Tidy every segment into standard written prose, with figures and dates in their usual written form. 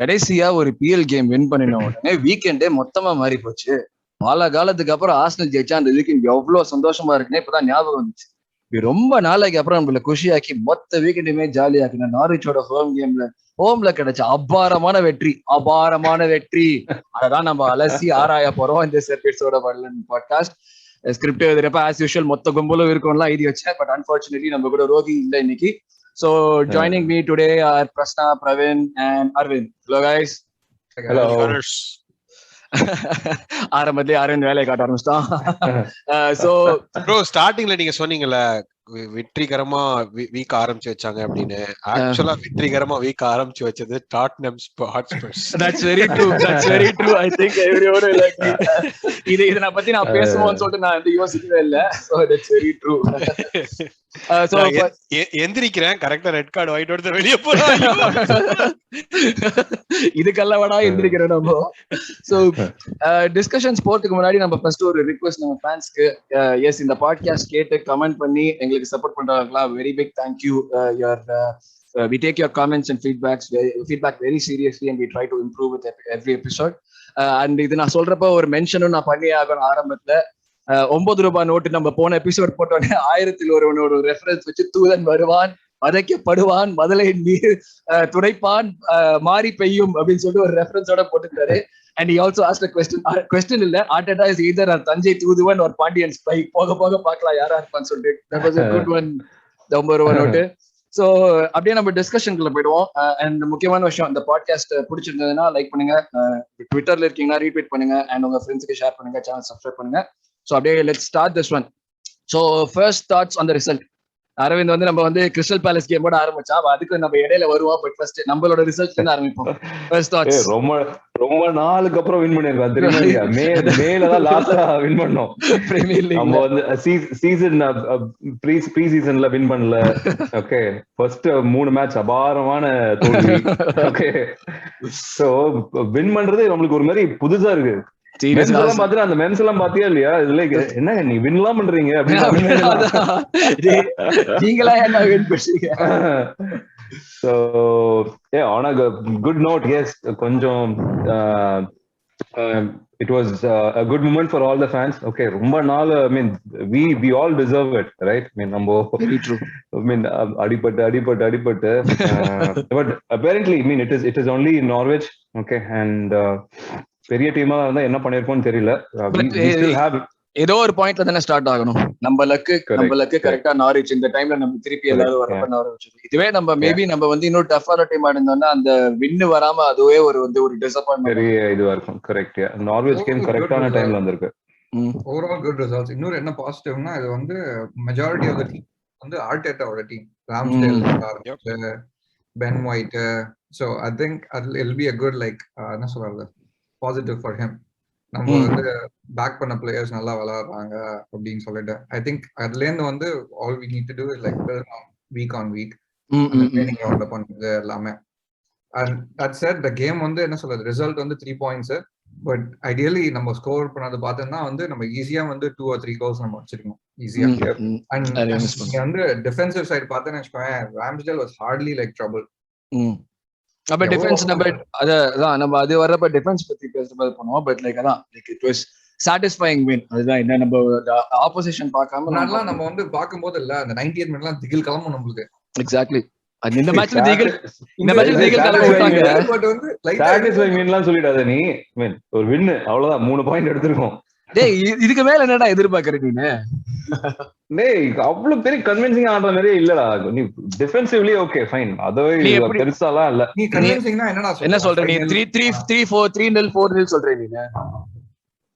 கடைசியா ஒரு PL game win பண்ணின உடனே வீக்கெண்டே மொத்தமா மாறி போச்சு. பல காலத்துக்கு அப்புறம் ஆர்சனல் ஜெயிச்சா அந்த வீக்கெண்ட் எவ்வளவு சந்தோஷமா இருக்குன்னு இப்பதான் ஞாபகம் வந்துச்சு. ரொம்ப நாளைக்கு அப்புறம் நம்மள குஷியாக்கி மொத்த வீக்கெண்டுமே ஜாலியாக்கின நார்விச்சோட ஹோம்ல கிடைச்ச அபாரமான வெற்றி. அதான் நம்ம அலசி ஆராய போறோம் இந்த எபிசோட பாட்காஸ்ட். ஸ்கிரிப்ட் எழுதுறப்ப ஆஸ் யூஷுவல் மொத்த கும்பலும் இருக்கும்லாம் எழுதி வச்சேன். பட் அன்பார்ச்சுனேட்லி நம்ம கூட ரோகி இல்லை இன்னைக்கு. So joining me today are Prashna, Pravin and Arvind. Hello guys. Hello. ஆரம்பத்திலே அரவிந்த் வேலையை காட்ட ஆரம்பிச்சிட்டான். So bro ஸ்டார்டிங்ல நீங்க சொன்னீங்கல்ல வெற்றிகரமா வீக் ஆரம்பிச்சு வச்சாங்க அப்படின்னு. ஆக்சுவலா வெற்றிகரமா வீக் ஆரம்பிச்சு வச்சது Tottenham ஹாட்ஸ்பர்ஸ். That's very true. I think everyone will agree. இத நான் பத்தி நான் பேசுவோம்னு சொல்லிட்டு நான் வந்து யோசிக்கவே இல்ல. So that's very true. So எந்திரிக்கிறேன் கரெக்ட்டா ரெட் கார்டு ஒயிட் எடுத்து வெளிய போறாங்க. இதுக்கெல்லாம் எந்திரிக்கிறோம் நம்ம. So டிஸ்கஷன்ஸ் போறதுக்கு முன்னாடி நம்ம ஃபர்ஸ்ட் ஒரு ரிக்வெஸ்ட் நம்ம ஃபேன்ஸ்க்கு. எஸ் இந்த பாட்காஸ்ட் கேட்டு கமெண்ட் பண்ணி எங்களுக்கு சப்போர்ட் பண்றவங்களா very big thank you. We take your comments and feedback very seriously and we try to improve with every episode. And இது நான் சொல்றப்ப ஒரு மென்ஷனும் நான் பண்ணி ஆகணும். ஆரம்பத்துல 9 ரூபாய் நோட்டு நம்ம போன எபிசோட் போட்டோன்னே 1000 ஒரு ரெஃபரன்ஸ் வச்சு தூதன் வருவான் வதைக்கப்படுவான் முதலை நீர் துடைப்பான் மாறி பெய்யும் அப்படின்னு சொல்லிட்டு ஒரு ரெஃபரன்ஸோட போட்டுட்டாரு. And he also asked a question இல்ல Arteta is either a Thanjai தூதுவன் or பாண்டியன் ஸ்பை. போக பார்க்கலாம் யாரா இருப்பான்னு சொல்லிட்டு that was a good one. 9 ரூபாய் நோட்டு. சோ அப்படியே நம்ம டிஸ்கஷனுக்குள்ள போயிடுவோம். அண்ட் முக்கியமான விஷயம், இந்த பாட்காஸ்ட் பிடிச்சிருந்ததுன்னா லைக் பண்ணுங்க, ட்விட்டர்ல இருக்கீங்கன்னா ரீட்வீட் பண்ணுங்க, அண்ட் உங்க ஃப்ரெண்ட்ஸ்க்கு ஷேர் பண்ணுங்க, சேனல் சப்ஸ்கிரைப் பண்ணுங்க. சோ அப்படியே let's start this one. So first thoughts on the result. Aravind வந்து நம்ம வந்து கிறிஸ்டல் பேலஸ் கேமோட ஆரம்பிச்சா, அதுக்கு நம்ம இடையில வருவோம். பட் ஃபர்ஸ்ட் நம்மளோட ரிசல்ட்ல இருந்து ஆரம்பிப்போம். First thoughts. ரொம்ப நாளுக்கு அப்புறம் வின் பண்ணிருக்கோம் தெரியுமா? மேல தான் லாஸ்டா வின் பண்ணோம் பிரீமியர் லீக். நம்ம வந்து சீசன் ப்ரீ சீசன்ல வின் பண்ணல. ஓகே, ஃபர்ஸ்ட் 3 மேட்ச் அபாரமான தோல்வி. ஓகே, சோ வின் பண்றது நம்மளுக்கு ஒரு மாதிரி புதுசா இருக்கு. அந்த மென்ஸ் எல்லாம் பாத்தியா இல்லையா? இதுல என்ன நீ வின்லாம் பண்றீங்க நீங்களா என்ன வின் பண்றீங்க? So yeah, on a good note, yes, konjam it was a good moment for all the fans. Okay, romba naal, I mean we all deserve it, right? I mean nambo very true. I mean adipatte but apparently I mean it is only Norwich, okay, and பெரிய டீமா இருந்தா என்ன பண்ணிருப்போம்னு தெரியல. ஏதோ ஒரு பாயிண்ட்ல தானே start ஆகணும். நம்ம லக்கு கரெக்டா நாரிச் இந்த டைம்ல நம்ம திருப்பி ஏதாவது வரப்ப நாரிச். இதுவே நம்ம மேபி நம்ம வந்து இன்னொரு டஃப்பான டீமா இருந்தோம்னா அந்த வின்னு வராம அதுவே ஒரு டிசப்பாயின்ட்மென்ட் பெரிய இதுவா இருக்கும். கரெக்ட், நார்வேஜ் கேம் கரெக்டான டைம்ல வந்திருக்கு. Overall good results. இன்னொரு என்ன பாசிட்டிவ்னா இது வந்து மெஜாரிட்டி ஆஃப் தி டீம் வந்து ஆர்டெட்டாவோட டீம். Ramsdale, Ben White. So I think it'll be a good like என்ன சொல்றது பாசிட்டிவ் ஃபார் ஹிம். நம்ம வந்து பேக் பண்ண பிளேயர்ஸ் நல்லா விளையாடுறாங்க அப்படின்னு சொல்லிட்டு ஐ திங்க் அதுல இருந்து வந்து all we need to do is like week on week training கிரவுண்ட்ல பண்றது எல்லாமே. And that set the game வந்து என்ன சொல்றது ரிசல்ட் வந்து 3 பாயிண்ட்ஸ். பட் ஐடியலி நம்ம ஸ்கோர் பண்ணது பார்த்தோம்னா வந்து நம்ம ஈஸியா வந்து 2 or 3 கோல்ஸ் நம்ம வச்சிருக்கோம் ஈஸியா. அண்ட் நீங்க வந்து டிஃபென்சிவ் சைடு பார்த்தேன்னு வச்சுக்கோங்க, Ramsdale was Hartley like trouble. நம்ம டிஃபென்ஸ் நம்ம அது வரப்ப டிஃபென்ஸ் பத்தி பேசுறது பண்ணுவோம். பட் லைக் அதான் like it was satisfying win. அதுதான் என்ன நம்ம ஆப்போசிஷன் பார்க்காம நல்லா நம்ம வந்து பாக்கும்போது இல்ல அந்த 90th மினிட்லாம் திகில் கிளம்பும் நம்மளுக்கு. எக்ஸாக்ட்லி இந்த மேட்ச்ல திகில் கிளம்ப விட்டாங்க. பட் வந்து சாட்டிஸ்ஃபைங் வின்லாம் சொல்லிடாத நீ. மீன் ஒரு வின் அவ்வளவுதான், 3 பாயிண்ட் எடுத்துறோம். டேய் இதுக்கு மேல என்னடா எதிர்பார்க்கற நீ? டேய் அவ்வளவு பெரிய கன்வின்சிங் ஆடுற மாதிரியே இல்லடா. நீ டிஃபென்சிவ்லி ஓகே ஃபைன், அதுவே பெருசாலாம் இல்ல. நீ கன்வின்சிங்னா என்னடா என்ன சொல்ற நீ? 3-3-4 3-0 4-0 சொல்ற நீ?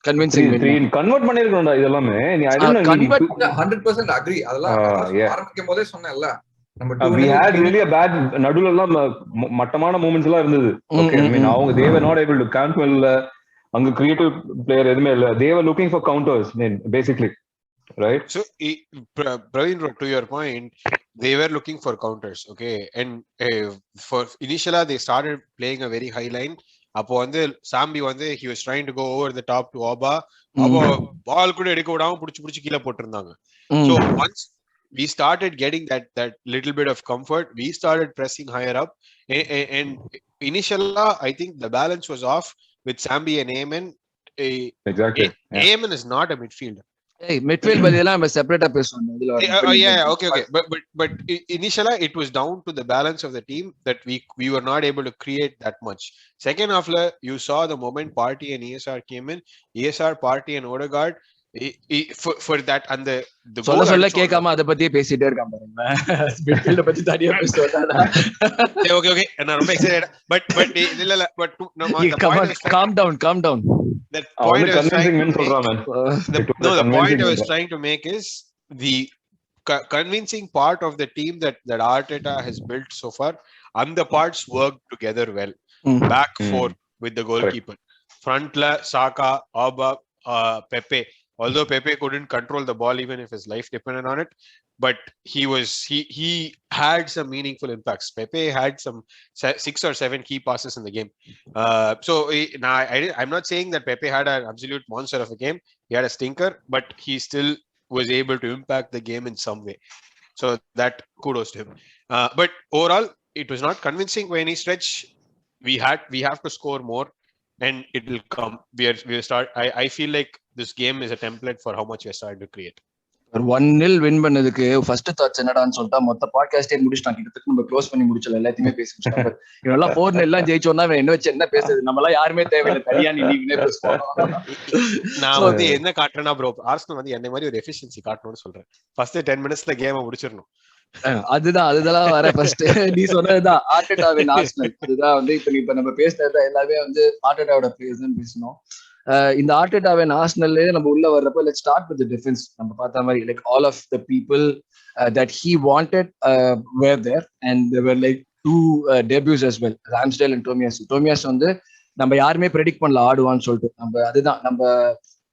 கன்வின்சிங் 3 கன்வர்ட் பண்ணிருக்கணும்டா இதெல்லாமே. நீ ஐ டோன்ட் நோ 100% அக்ரி. அதெல்லாம் ஆரம்பிக்கும் போதே சொன்னேன்ல நம்ம we had really a bad நடுவுல எல்லாம் மட்டமான மூமெண்ட்ஸ் எல்லாம் இருந்தது. ஓகே, I mean அவங்க they were not able to cancel அங்க கிரியேட்டிவ் பிளேயர் எதுவுமே இல்ல. they were looking for counters basically, right? So Praveen, to your point, they were looking for counters, okay, and for initially they started playing a very high line. அப்போ வந்து zombie வந்து he was trying to go over the top to Oba. பால் கூட எடுக்க விடாம புடிச்சு கீழ போட்டுருந்தாங்க. So we started getting that little bit of comfort. We started pressing higher up, and initially I think the balance was off with Sambi and Ayman. Exactly. Ayman is not a midfielder. Hey, midfield பதிலாம் நம்ம செப்பரேட்டா பேசுவோம். Okay. But initially it was down to the balance of the team that we were not able to create that much. Second half you saw the moment Partey and ESR came in, ESR, Partey and Odegaard for that and the சொல்ல கேட்காம அத பத்தியே பேசிட்டே இருக்கான் பாருங்க. மிட்ஃபீல்ட பத்தி தனியா பேசுவாடா. Okay நான் ரொம்ப எக்ஸைட்டட் இல்ல but calm down that point I was trying to make is the convincing part of the team that Arteta has built so far, and the parts work together well. Back four with the goalkeeper, front la Saka, Auba, Pepe. Although Pepe couldn't control the ball even if his life depended on it, but he had some meaningful impacts. Pepe had some 6 or 7 key passes in the game. So now I'm not saying that Pepe had an absolute monster of a game. He had a stinker, but he still was able to impact the game in some way. So that kudos to him. But overall, it was not convincing by any stretch. We have to score more, and it will come. We start. I feel like this game is a template for how much we are starting to create. 1-0 win பண்ணதுக்கு first thoughts என்னடான்னு சொல்லிட்டா மொத்த பாட்காஸ்டே முடிச்சிட்டாங்க. கிட்டத்தட்ட நம்ம close பண்ணி முடிச்சல, எல்லாத்தையுமே பேசி முடிச்சிட்டாங்க. இவெல்லாம் 4-0 எல்லாம் ஜெயிச்சோம்னா என்ன வச்சு என்ன பேசுறது? நம்ம எல்லாம் யாருமே தேவையில்லை, தனியா நீங்களே பேசுவோம். நான் வந்து என்ன காட்டுறேன்னா ப்ரோ, ஆர்சனல் வந்து என்ன மாதிரி ஒரு எஃபிஷியன்சி காட்டணும்னு சொல்றேன். ஃபர்ஸ்ட் 10 மினிட்ஸ்ல கேமை முடிச்சிடணும். அதுதான் வர ஃபர்ஸ்ட் நீ சொன்னதுதான் ஆர்டெட்டாவின் ஆர்சனல். அதுதான் வந்து இப்ப நம்ம பேசுறது எல்லாமே வந்து ஆர்டெட்டாவோட பிளேயர்ஸ் தான் பேசணும். இந்த ஆர்டெட்டாவின் ஆர்சனல்ல நம்ம உள்ள வர்றப்ப let's start with the defence. நம்ம பார்த்த மாதிரி like all of the people that he wanted were there, and there were like 2 debuts as well, Ramsdale and Tomiyasu வந்து நம்ம யாருமே predict பண்ணல ஆடுவான்னு சொல்லிட்டு. அதுதான் நம்ம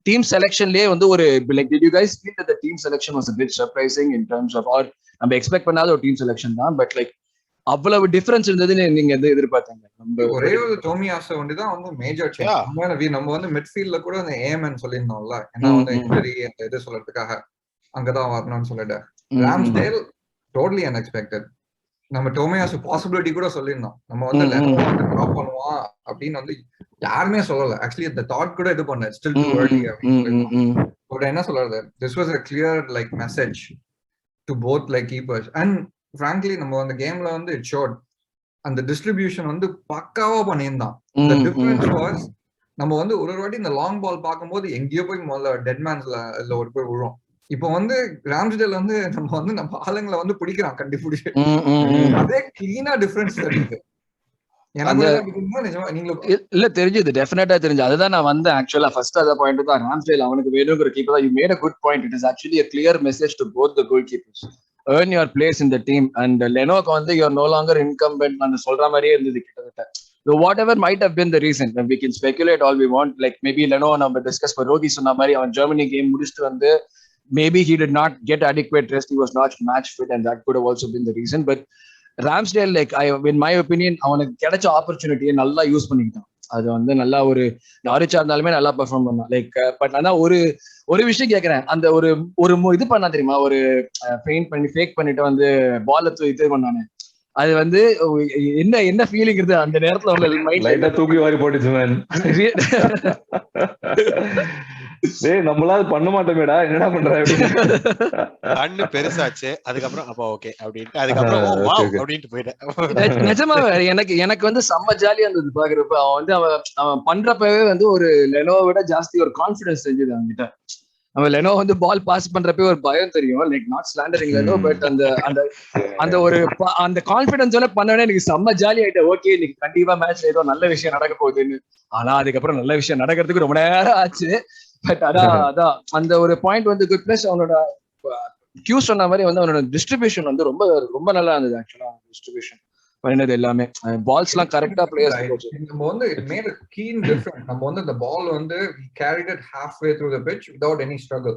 டீம் செலெக்ஷன்லயே வந்து ஒரு like did you guys feel that the team selection was a bit surprising in terms of, or நம்ம எக்ஸ்பெக்ட் பண்ணாத ஒரு டீம் செலெக்ஷன் தான், பட் லைக் அவ்வளவு டிஃபரன்ஸ் இருந்ததுன்னு நீங்க எது எதிர்பார்த்தீங்க? ஒரே ஒரு டோமியாசு தான் வந்து மேஜர் சேஞ்ச். நம்ம வந்து மிட்ஃபீல்ட்ல கூட அந்த ஏமன் சொல்லியிருந்தோம்ல, ஏன்னா வந்து இன்ஜரி அந்த இது சொல்றதுக்காக அங்கதான் வரணும்னு சொல்லிட்டு. Ramsdale totally unexpected. நம்ம டோமியாசு பாசிபிலிட்டி கூட சொல்லியிருந்தோம், நம்ம வந்து ட்ராப் பண்ணுவான் அப்படின்னு வந்து யாருமே சொல்லல. ஆக்சுவலி அந்த தாட் கூட இது பண்ண ஸ்டில் டூ early அப்படின்னு. பட் என்ன சொல்றது, this was a clear like message to both like keepers, and frankly நம்ம அந்த கேம்ல வந்து it showed. அந்த டிஸ்ட்ரிபியூஷன் வந்து பக்காவா பண்ணியிருந்தான். the difference was நம்ம வந்து ஒரு வாட்டி இந்த லாங் பால் பார்க்கும்போது எங்கேயோ போய் முதல்ல டெட் மேன்ஸ்ல ஒரு போய் விழும். இப்போ வந்து ராம்ஸ்டேல் வந்து நம்ம ஆளுங்களை வந்து பிடிக்கிறான், கண்டிப்பிடிச்சு. அதே கிளீனா டிஃபரன்ஸ் தெரியுது. இல்ல தெரிஞ்சது, டெஃபினட்டா தெரிஞ்சு. அதுதான் நான் வந்து ஆக்சுவலா ஃபர்ஸ்ட் அத பாயிண்ட் தான், ராம்ஸ்டேல் அவனுக்கு வேணுங்கிற கீப்பர் தான். You made a good point. It is actually a clear message to both the goalkeepers. Earn your place in the team. And Lenoக்கு வந்து you are no longer incumbent அந்த சொல்ற மாதிரியே இருந்தது கிட்டத்தட்ட. So whatever might have been the reason, we can speculate all we want. Like maybe Leno நம்ம discuss பண்ண ரோகி சொன்ன மாதிரி அவன் ஜெர்மனி கேம் முடிச்சுட்டு வந்து maybe he did not get adequate rest, he was not match fit, and that could have also been the reason. But Ramsdale, like in my opinion, அவனுக்கு கிடைச்ச ஆப்பர்ச்சுனிட்டியை நல்லா யூஸ் பண்ணிக்கிட்டான். அது வந்து நல்லா ஒரு நாரிச்சா இருந்தாலுமே நல்லா பெர்ஃபார்ம் பண்ணான். லைக் பட் ஆனா ஒரு விஷயம் கேட்கறேன், அந்த ஒரு இது பண்ணா தெரியுமா, ஒரு பெயிண்ட் பண்ணி ஃபேக் பண்ணிட்டு வந்து பால்ல இது பண்ணானே, அது வந்து என்ன ஃபீலிங் இருக்கு அந்த நேரத்துல? உங்க மைண்ட்ல தூக்கி வாரி போட்டுச்சு மேன். டேய் நம்மளால பண்ண மாட்டோமேடா, என்னடா பண்ற கண்ணு பெருசாச்சு. அதுக்கப்புறம் அப்ப ஓகே அப்படின்ட்டு அதுக்கப்புறம் வாவ் அப்படின்ட்டு போயிட்டேன். நிஜமா எனக்கு வந்து செம்ம ஜாலியா இருந்தது பாக்குறப்ப. அவன் வந்து அவன் பண்றப்பவே வந்து ஒரு லெனோவை விட ஜாஸ்தி ஒரு கான்பிடன்ஸ் தெரிஞ்சது அவன்கிட்ட. அவன் லெனோ வந்து பால் பாஸ் பண்றப்பே ஒரு பயம் தெரியும். லைக் நாட் ஸ்லாண்டரிங் லெனோ, பட் அந்த ஒரு அந்த கான்பிடன்ஸோட பண்ணவனே எனக்கு செம்ம ஜாலி ஆயிட்டேன். ஓகே இன்னைக்கு கண்டிப்பா மேட்ச்ல ஏதோ நல்ல விஷயம் நடக்க போகுதுன்னு. ஆனா அதுக்கப்புறம் நல்ல விஷயம் நடக்கிறதுக்கு ரொம்ப நேரம் ஆச்சு. பட் அதான் அந்த ஒரு பாயிண்ட் வந்து குட். பிளஸ் அவனோட கியூ சொன்ன மாதிரி வந்து அவனோட டிஸ்ட்ரிபியூஷன் வந்து ரொம்ப ரொம்ப நல்லா இருந்தது. ஆக்சுவலா டிஸ்ட்ரிபியூஷன் பண்ணினது எல்லாமே பால்ஸ் எல்லாம் கரெக்டா பிளேயர்ஸ். நம்ம வந்து it made a keen difference. நம்ம வந்து the ball வந்து we carried it halfway through the pitch without any struggle,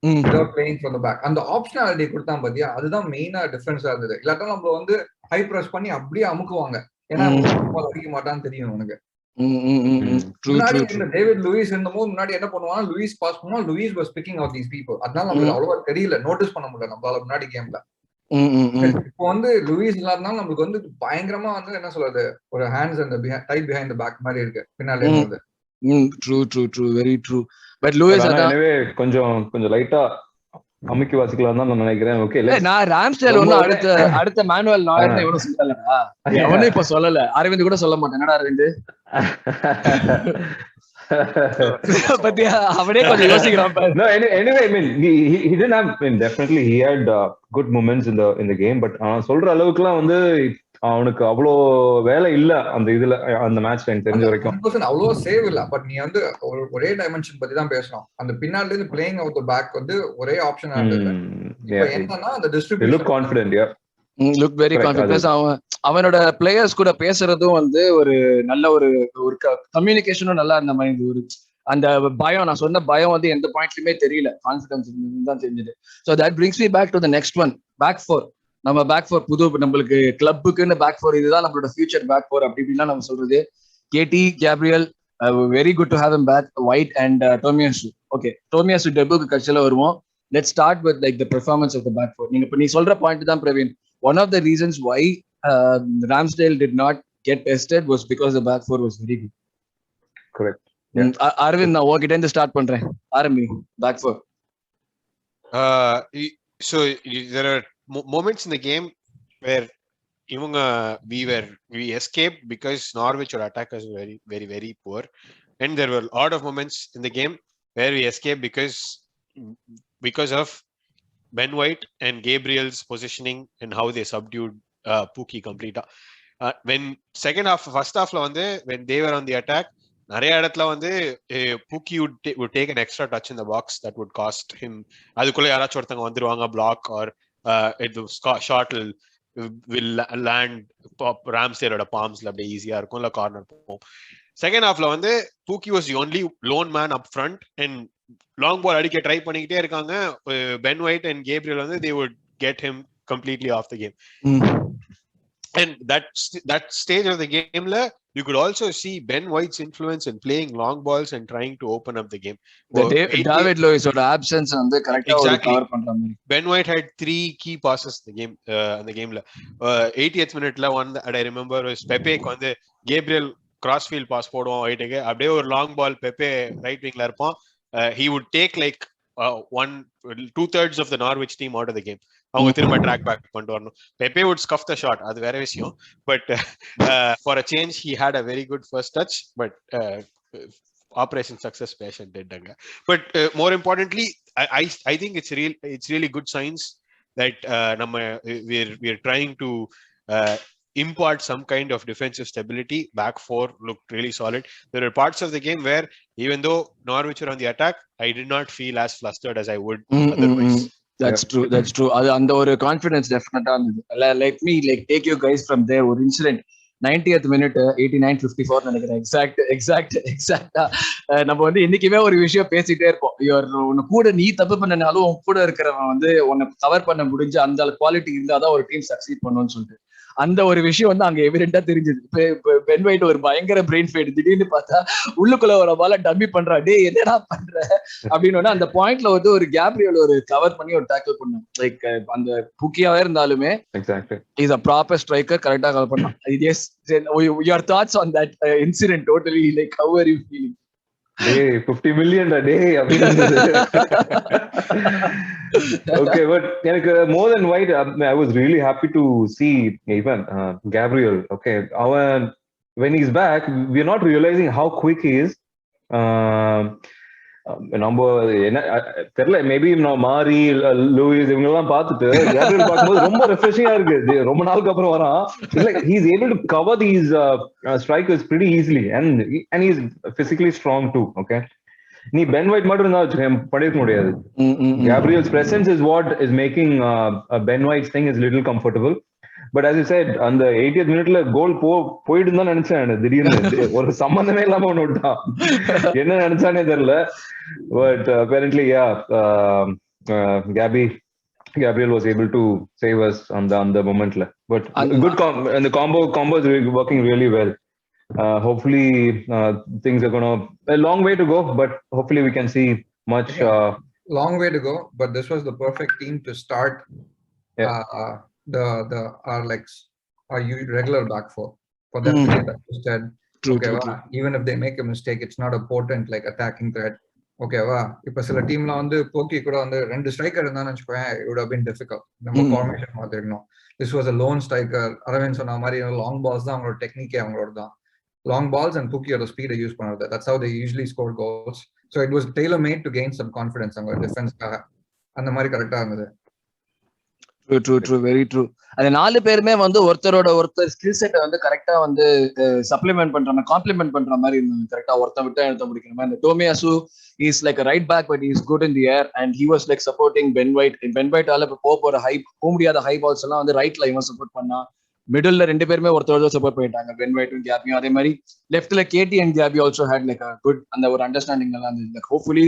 without playing from the back. அந்த ஆப்ஷனாலிட்டி கொடுத்தான் பாத்தியா, அதுதான் மெயினா டிஃபரன்ஸா இருந்தது. இல்லாட்டா நம்ம வந்து ஹை பிரஸ் பண்ணி அப்படியே அமுக்குவாங்க, ஏன்னா பால் அடிக்க மாட்டான்னு தெரியும் உனக்கு. முன்னாடி இந்த டேவிட் லூயிஸ் இருந்தபோது முன்னாடி என்ன பண்ணுவாங்க, லூயிஸ் பாஸ் பண்ணுவா, Louis was picking out these people. அதனால நம்மளுக்கு அவ்வளவா தெரியல, நோட்டீஸ் பண்ண முடியல நம்மளால முன்னாடி கேம்ல. இப்போ வந்து லூயிஸ் இல்லாதனால நம்மளுக்கு வந்து பயங்கரமா வந்து என்ன சொல்றது, ஒரு ஹேண்ட்ஸ் அந்த டைட் பிஹைண்ட் தி பேக் மாதிரி இருக்கு பின்னாலே இருந்து. True very true. But Louis எனவே கொஞ்சம் லைட்டா அமுக்கி வாசிக்கலாம் தான் நான் நினைக்கிறேன். ஓகே, நான் ராம்ஸ்டேல் ஒன்னும் அடுத்த மேனுவல் நாயர்னு எவனும் சொல்லலடா. எவனும் இப்ப சொல்லல. அரவிந்த் கூட சொல்ல மாட்டேன். என்னடா அரவிந்த் பத்தியா அவனே கொஞ்சம் யோசிக்கிறான். No, anyway, I mean, he didn't have, I mean, definitely he had good moments in the game, but சொல்ற அளவுக்குலாம் வந்து அவனுக்கு அவ்வளோ வேலை இல்ல அந்த இதுல, அந்த மேட்ச்ல எனக்கு தெரிஞ்ச வரைக்கும் அவ்வளோ சேவ் இல்ல. பட் நீ வந்து ஒரே டைமென்ஷன் பத்தி தான் பேசணும். அந்த பின்னால இருந்து பிளேயிங் அவுட் தி பேக் வந்து ஒரே ஆப்ஷனா இருந்தது. இப்போ என்னன்னா அந்த distribution look confident, yeah, look very confident. அவனோட பிளேயர்ஸ் கூட பேசுறதும் வந்து ஒரு நல்ல ஒரு கம்யூனிகேஷனும் நல்லா இருந்த மாதிரி. ஒரு அந்த பயம், நான் சொன்ன பயம் வந்து எந்த பாயிண்ட்லயுமே தெரியல, கான்ஃபிடன்ஸ் தான் தெரிஞ்சது. So that brings me back to the next one, back four. நம்ம பேக் ஃபோர் புது நம்மளுக்கு கிளப்புக்குன்னு பேக் ஃபோர், இதுதான் நம்மளோட ஃபியூச்சர் பேக் ஃபோர் அப்படி இப்படிலாம் நம்ம சொல்றது. KT, Gabriel, very good to have him back. White and Tomiyasu. Okay, Tomiyasu டெபுக்கு கட்சியில வருவோம். Let's start with like the performance of the back four. நீ சொல்ற பாயிண்ட் தான் Praveen. One of the reasons why Ramsdale did not get tested was because the back four was very good. Correct. Arvind, நான் உங்ககிட்ட இருந்து start பண்றேன். ஆரம்பி back four. So there are moments in the game where we escaped because Norwich or attackers were very very poor, and there were a lot of moments in the game where we escaped because of Ben White and Gabriel's positioning and how they subdued Pukki completely. When first half la வந்து when they were on the attack, நிறைய இடத்துல வந்து Pukki would take an extra touch in the box that would cost him. அதுக்குள்ள யாராச்சும் ஒருத்தங்க வந்துருவாங்க, block or shot will land Ramsdale palmsல அப்படியே ஈஸியா இருக்கும், இல்ல கார்னர் போகும். செகண்ட் ஹாஃப்ல வந்து Pukki was the only lone man up front and long ball அடிக்க ட்ரை பண்ணிக்கிட்டே இருக்காங்க. Ben White and Gabriel வந்து they would get him completely off the game. And that stage of the game la you could also see Ben White's influence in playing long balls and trying to open up the game. David Luiz oda absence and correct cover பண்ற மாதிரி. Ben White had 3 key passes in the game la 80th minute la one that I remember was Pepe வந்து Gabriel crossfield pass போடுவான் White-க்கு, அப்படியே ஒரு long ball Pepe right wing la இருப்பான். He would take like 2/3 of the Norwich team out of the game. அவங்க திரும்ப track back பண்ணிட்டு வரணும். Pepe would scuff the shot, அது வேற விஷயம். But for a change he had a very good first touch, but operation success patient didanga. But more importantly, I think it's really good signs that we're trying to impart some kind of defensive stability. Back four looked really solid. There are parts of the game where even though Norwich were on the attack, I did not feel as flustered as I would otherwise. That's true. அந்த ஒரு confidence டெஃபினட்டா இருந்தது. Let me take you guys from there. ஒரு incident 90th minute 89:54 நினைக்கிறேன். எக்ஸாக்ட்டா நம்ம வந்து இன்னைக்குமே ஒரு விஷயம் பேசிட்டே இருப்போம். உன்னை கூட நீ தப்பு பண்ணனாலும் உன் கூட இருக்கிறவன் வந்து உன்னை கவர் பண்ண முடிஞ்சு அந்த குவாலிட்டி இருந்தாதான் ஒரு டீம் சக்சீட் பண்ணும்னு சொல்லிட்டு அந்த ஒரு விஷயம் வந்து அங்க எவிடென்ட்டா தெரிஞ்சது. பென் வைட் ஒரு பயங்கர பிரெயின் ஃபைட், திடீர்னு பார்த்தா உள்ளுக்குள்ள ஒரு பால டம்மி பண்றா, டே என்னடா பண்ற அப்படின்னு அந்த பாயிண்ட்ல வந்து ஒரு கேப்ரியல் ஒரு கவர் பண்ணி ஒரு டேக்கிள் பண்ணான். லைக் அந்த புக்கியாவே இருந்தாலுமே இஸ் அ ப்ராப்பர் ஸ்ட்ரைக்கர், கரெக்டா கவர் பண்ணான். Yes, your thoughts on that incident totally, like how are you feeling? Hey, 50 million a day. Okay, but more than White, I was really happy to see even Gabriel. Okay, when he's back, we're not realizing how quick he is. நம்ம என்ன தெரியல, maybe நான் மாரி Lewis இவங்க எல்லாம் பார்த்துட்டு Gabriel பார்க்கும்போது ரொம்ப ரெஃப்ரெஷிங்கா இருக்கு. ரொம்ப நாளுக்கு அப்புறம் வரான். he is able to cover these strikers pretty easily and he is physically strong too. Okay, நீ பென் வைட் மட்டும் இருந்தா பண்ணிருக்க முடியாது. Gabriel's presence is what is making Ben White's thing is little comfortable. But as you said, அந்த 80th minuteல கோல் போயிட்டு தான் நினைச்சேன். திடீர்னு ஒரு சம்பந்தமே இல்லாம ஒண்ணு விட்டான். என்ன நினைச்சானே தெரியல. But apparently, yeah, Gabriel was able to save us on the moment. But good and the combo is working really well. Hopefully things are gonna a long way to go, but hopefully we can see much. Long way to go, but this was the perfect team to start our regular back for them to get adjusted. Okay, even if they make a mistake, it's not a potent like attacking threat. ஓகேவா, இப்ப சில டீம்ல வந்து போக்கி கூட வந்து 2 striker இருந்தான்னு வச்சுக்கோங்க, it would have been difficult. நம்ம ஃபார்மேஷன் மாத்திருக்கணும். This was a lone striker. Aravind சொன்ன மாதிரி லாங் பால்ஸ் தான் அவங்களோட டெக்னிக்கே, அவங்களோட தான் லாங் பால்ஸ் அண்ட் பூக்கியோட ஸ்பீடை யூஸ் பண்ணுறது. That's how they usually score goals. So it was tailor made to gain some confidence அவங்க டிஃபென்ஸ்க்காக. அந்த மாதிரி கரெக்டா இருந்தது. True very true. அந்த 4 பேருமே வந்து ஒருத்தரோட ஒருத்தர் ஸ்கில் செட்டை வந்து கரெக்டா வந்து சப்ளிமெண்ட் பண்ற மாதிரி, காம்ப்ளிமெண்ட் பண்ற மாதிரி இருந்தாங்க. கரெக்டா ஒருத்தன் விட்டா எடுத்த முடிக்கிற மாதிரி. இந்த Tomiyasu is like right back, but is good in the air and he was like supporting Ben ஒயிட்டால போற போக முடியாத ஹை பால்ஸ் எல்லாம் வந்து ரைட்ல இவன் சப்போர்ட் பண்ணா. மிடில்ல 2 பேருமே ஒருத்தர் சப்போர்ட் பண்ணிட்டாங்க, பென் ஒயிட்டும் கேபியும். அதே மாதிரி லெஃப்ட்ல KT and Gabi also had like good அந்த ஒரு அண்டர்ஸ்டாண்டிங் எல்லாம் இருந்தது. Hopefully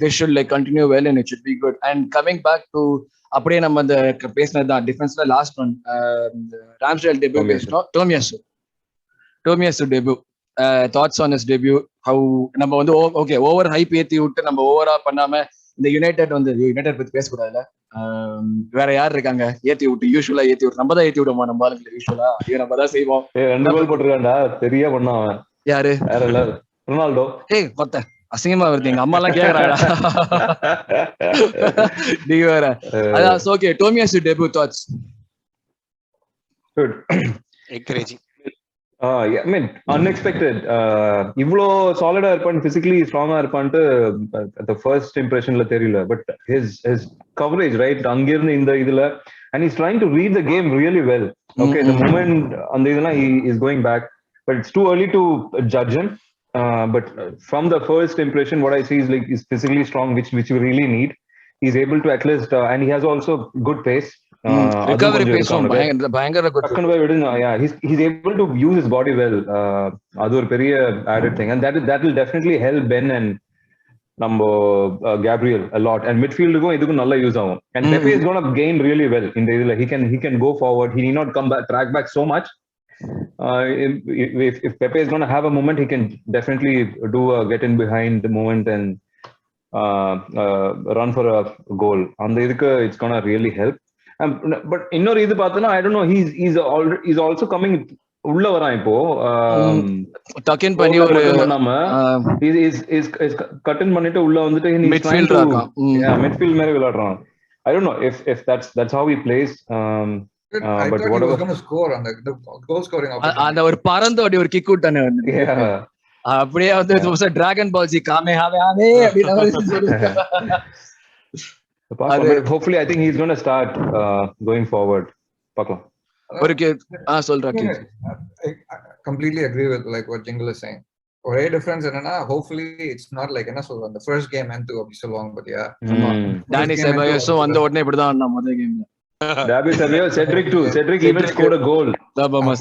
this should like continue well and it should be good. And coming back to அப்படியே நம்ம அந்த பேசினதுதான் டிஃபென்ஸ்ல லாஸ்ட் ஒன் ராம்ஸ்டேல் டெபியூ பேசணும். Tomiyasu debut, thoughts on his debut. How நம்ம வந்து ஓகே ஓவர் ஹைப் ஏத்தி விட்டு நம்ம ஓவரா பண்ணாம இந்த யுனைடெட் வந்து யுனைடெட் பத்தி பேசக்கூடாதுல, வேற யார் இருக்காங்க ஏத்தி விட்டு? யூஸ்வலா ஏத்தி விட்டு நம்ம தான் ஏத்தி விடுவோம், நம்ம ஆளுங்களை யூஸ்வலா அதே நம்ம தான் செய்வோம். 2 கோல் போட்டுருக்காண்டா, சரியா பண்ணான். யாரு? ரொனால்டோ. கொத்த அசிங்கமா வருது, எங்க அம்மா எல்லாம் கேக்குறாங்க. நீங்க வேற. அதான் okay, Tomiyasu debut thoughts. Good, encouraging. I mean unexpected. இவ்ளோ சாலிடா இருப்பான், பிசிக்கலி ஸ்ட்ராங்கா இருப்பான்ட்டு the first impressionல தெரியல. But his coverage, right, அங்கிருந்து இந்த இதுல, and he's trying to read the game really well. Okay, the moment அந்த இதெல்லாம் he is going back, but it's too early to judge him. But from the first impression, what I see is like he's physically strong, which you really need. He's able to at least, and he has also good pace. Recovery pace பயங்கர good. Yeah, he's able to use his body well. அது ஒரு பெரிய added thing, and that will definitely help Ben and நம்ம Gabriel a lot. And midfield க்கும் இதுக்கும் நல்லா use ஆகும். And Pepe is going to gain really well in the இதுல. He can go forward. He need not come back, track back so much. If Pepe is going to have a moment, he can definitely do a get in behind the moment and run for a goal. அந்த இதுக்கு it's going to really help. But இன்னொரு இது பார்த்தனா, I don't know, he's also coming உள்ள வரான் இப்போ. டக் இன் பண்ணி ஒரு is cut in பண்ணிட்டு உள்ள வந்துட்டு midfielder இருக்கான். midfield மாதிரி விளையாடுறான். I don't know if that's how he plays. But what was going to score on the goal scoring opportunity. அந்த ஒரு பறந்து ஓடி ஒரு கிக் விட்டானே வந்து. அப்படியே வந்து டிராகன் பால் ஜி காமே ஹாவே ஹாவே அப்படி சொல்லுங்க. Hopefully I think he's going to start going forward. பார்க்கலாம். சொல்றேன். I completely agree with like what Jingle is saying. ஒரே டிஃபரன்ஸ் என்னன்னா, hopefully it's not like என்ன சொல்றது, the first game and அப்படி சொல்லுவாங்க பாத்தியா. டானி செபாயோஸும் வந்த உடனே இப்படி தான் முதல் கேம்ல. David Savio, Cedric even scored a goal.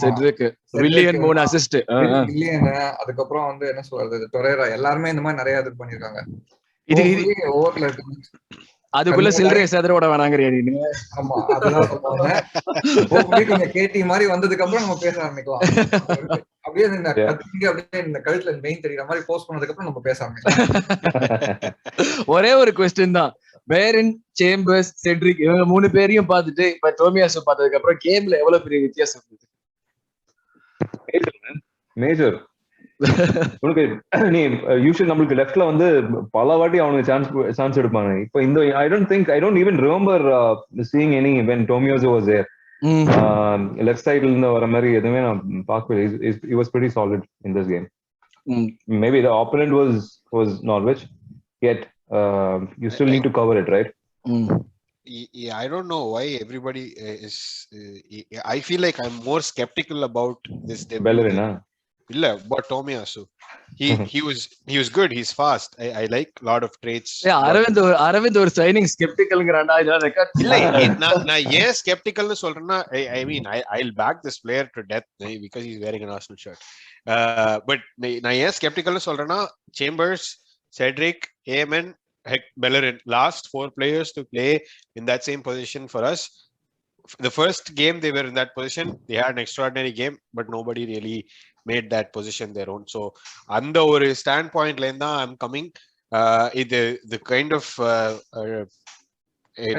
Cedric Willian 3 assist. Willian அதுக்கப்புறம் வந்து என்ன சொல்றது, டொரேரா எல்லாரும் இந்த மாதிரி நிறைய இது பண்ணிருக்காங்க. இது ஓவர்ல அதுக்குள்ள சில்லறைய சேதரோட வேணாங்கறியா நீ? ஆமா, அதெல்லாம் சொல்றாங்க. ஓகே, கொஞ்சம் கேட்டி மாதிரி வந்ததுக்கு அப்புறம் நம்ம பேச ஆரம்பிக்கலாம். அப்படியே இந்த கத்திங்க அப்படியே இந்த கழுத்துல மெயின் தெரியற மாதிரி போஸ்ட் பண்ணதுக்கு அப்புறம் நம்ம பேச ஆரம்பிக்கலாம். ஒரே ஒரு क्वेश्चन தான். பேரின், சேம்பர்ஸ், செட்ரிக் இவங்க 3 பேரையும் பார்த்துட்டு இப்ப டோமியாசு பார்த்ததுக்கு அப்புறம் கேம்ல எவ்வளவு பெரிய வித்தியாசம் இருக்கு? மேஜர். உனக்கு நீ யூசுவல் நம்மளுக்கு லெஃப்ட்ல வந்து பல வாட்டி அவனுக்கு சான்ஸ் எடுப்பாங்க. இப்போ இந்த I don't even remember seeing any when Tomiyasu was there. Left சைடுல இருந்து வர மாதிரி எதுவுமே நான் பார்க்கவே. He was pretty solid in this game. Maybe the opponent was Norwich, yet you still need to cover it, right? Yeah, I don't know why everybody is. I feel like I'm more skeptical about this. Bellerin, illa, but Tomiyasu, he was good. He's fast. I like a lot of traits. Yeah, Aravind ஒரு signing skeptical ங்கறானடா. இத record இல்ல. நான் ஏன் skeptical னு சொல்றேன்னா, I mean I'll back this player to death because he's wearing an Arsenal shirt. But நான் ஏன் skeptical னு சொல்றேன்னா, Chambers, Cedric, Amen, Bellerin, last 4 players to play in that same position for us. The first game they were in that position, they had an extraordinary game, but nobody really made that position their own. So அந்த ஒரு stand பாயிண்ட்ல இருந்தா I'm coming. இது the kind of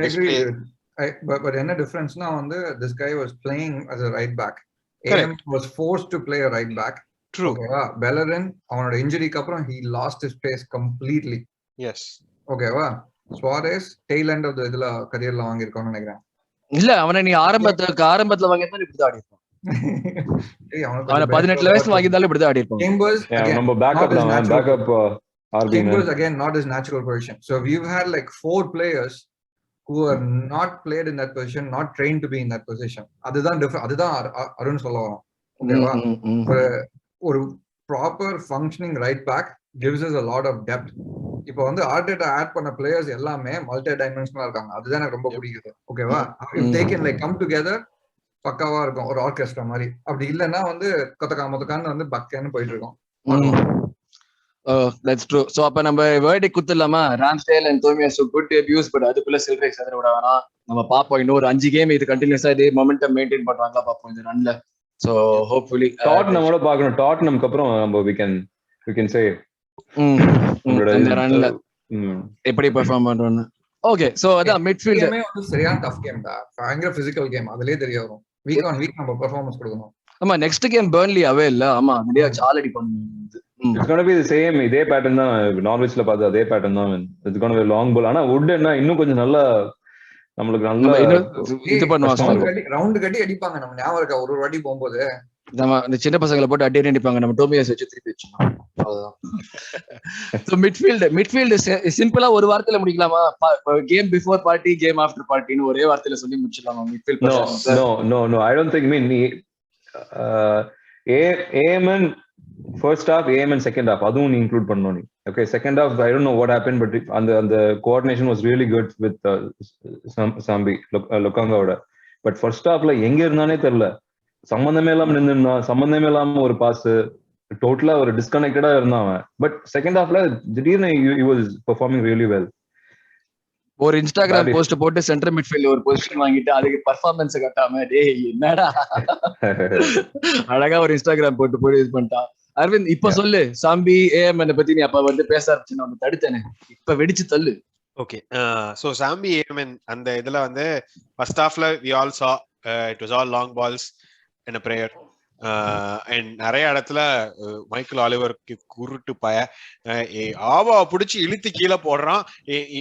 display. But என்ன டிஃபரன்ஸ்னா வந்து this guy was playing as a right back. AM was forced to play a right back. True. ஓகேவா? Bellerin அவனோட இன்ஜுரிக்கு அப்புறம் he lost his place completely. Yes. ஓகேவா? Suarez tail end of the இதுல கரியர்ல வாங்கி இருக்கான்னு நினைக்கிறேன். இல்ல அவனை நீ ஆரம்பத்துல வாங்கியிருந்தா இப்படி ஆடி இருப்பான். அவன 18 வயசுல வாங்கியிருந்தாலும் இப்படி ஆடி இருப்பான். நம்ம backup Chambers again not his natural position. So we've had like 4 players who are not played in that position, not trained to be in that position. அதுதான் அருண் சொல்ல வரோம். ஓகேவா? ஒரு proper functioning right back gives us a lot of depth. இப்போ வந்து Arteta add பண்ண players எல்லாமே மல்டி டைமென்ஷனலா இருக்காங்க. அதுதான் எனக்கு ரொம்ப பிடிக்குது. ஓகேவா? if they can like come together பக்காவா இருக்கும், ஒரு ஆர்கெஸ்ட்ரா மாதிரி. அப்படி இல்லைன்னா வந்து கொத்தக்கான்னு வந்து பக்கன்னு போயிட்டு இருக்கோம். That's true. So அப்ப நம்ம வேர்டிக் குத்துலாமா? Ramsdale and Tomiyasu good debuts, but அதுக்குள்ள சில்ரையா சதரவிடானா நம்ம பாப்போம். இன்னொரு 5 கேம் இது கண்டினியூஸா இதே மொமெண்டம் மெயின்டைன் பண்றாங்களா பாப்போம் இந்த ரன்ல. So hopefully டாட்டனமோட பார்க்கணும். டாட்டனம்க்கு அப்புறம் நம்ம we can say இந்த ரன்ல எப்படி பெர்ஃபார்ம் பண்றோம்னு. ஓகே, சோ அதான் மிட்ஃபீல்ட் கேமே வந்து சரியான டஃப் கேம் தான். பயங்கர பிசிக்கல் கேம். அதுலயே தெரிய வரும். வீக் ஆன் வீக் நம்ம பெர்ஃபார்மன்ஸ் கொடுக்கணும். ஆமா, நெக்ஸ்ட் கேம் பர்ன்லி அவே இல்ல. ஆமா, நிறைய சாலடி பண்ணுங்க. It's going to be the same. இதே பேட்டர்ன் தான் நார்விச்ல பார்த்தா அதே பேட்டர்ன் தான். It's going to be long ball. ஆனா வுட் என்ன இன்னும் கொஞ்சம் நல்லா நமக்கு நல்லா இது பண்ணுவாங்க. ரவுண்ட் கட்டி அடிப்பாங்க. நம்ம ஞாபகம் இருக்கா ஒரு வாட்டி போகும்போது நம்ம இந்த சின்ன பசங்களை போட்டு அடி அடிப்பாங்க. நம்ம டோமியாஸ் வச்சு திருப்பி வச்சோம். அவ்வளவுதான். சோ மிட்ஃபீல்ட் சிம்பிளா ஒரு வார்த்தையில முடிக்கலாமா? Game before Partey, game after பார்ட்டின்னு ஒரே வார்த்தையில சொல்லி முடிச்சிடலாமா midfield? No, I don't think Amen first half, AM and second half adum நீ include பண்ணனும் நீ. Okay, second half I don't know what happened, but the coordination was really good with Sambi Lokangaoda. But first half la எங்க இருந்தானே தெரியல. சம்பந்தமே இல்லாம நின்னுனா, சம்பந்தமே இல்லாம ஒரு பாஸ், டோட்டலா ஒரு டிஸ்கனெக்டடா இருந்தான். பட் செகண்ட் ஹாஃப்ல திடீர்னு he was performing really well. ஒரு இன்ஸ்டாகிராம் போஸ்ட் போட்டு சென்டர் மிட்ஃபீல்ட் ஒரு பொசிஷன் வாங்கிட்டு அதுக்கு பெர்ஃபார்மன்ஸ் கட்டாம டேய் என்னடா அழகா ஒரு இன்ஸ்டாகிராம் போட்டு இது பண்ணிட்டான். அரவிந்த், இப்ப சொல்லு சாம்பி ஏஎம்என் பத்தி நீ அப்ப வந்து பேச ஆரம்பிச்சு நான் தடுத்தேனே, இப்ப வெடிச்சு தள்ளு. ஓகே, சோ சாம்பி ஏஎம்என் அந்த இதுல வந்து ஃபர்ஸ்ட் ஹாஃப்ல we all saw it was all long balls and a prayer. And நிறைய இடத்துல மைக்கேல் ஆலிவருக்கு குருட்டு பய ஆவா புடிச்சு இழுத்து கீழே போடுறான்.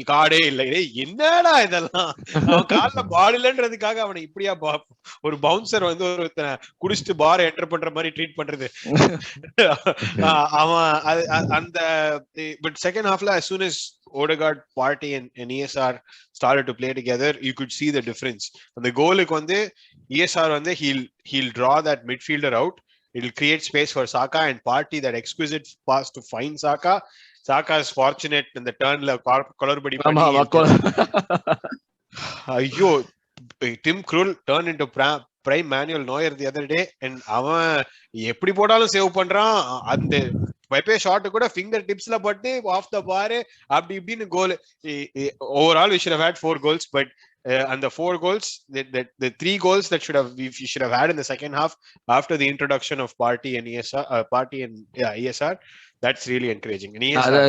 காடே இல்லை, என்னடா இதெல்லாம், அவன் காலில் பால் இல்லைன்றதுக்காக அவனை இப்படியா ஒரு பவுன்சர் வந்து ஒருத்தனை குடிச்சிட்டு பார் என்டர் பண்ற மாதிரி ட்ரீட் பண்றது அவன் அந்த. பட் செகண்ட் ஹாஃப்ல as soon as Odegaard, Partey and ESR started to play together, you could see the difference. And the goal ku vande ESR vande he'll draw that midfielder out. It'll create space for Saka and Partey, that exquisite pass to find Saka. Saka is fortunate in the turn la color-badi panni. Ayyo, Tim Krul turned into prime Manuel Neuer the other day, and avan eppadi podalum save பண்றான். அந்த வைப்பே shot கூட finger டிப்ஸ்ல பட்டு of the bar அப்படி இப்படின்னு goal. Overall we should have had 4 goals, but and the 4 goals, the 3 goals that we should have had in the second half after the introduction of Partey and ESR, that's really encouraging. And ESR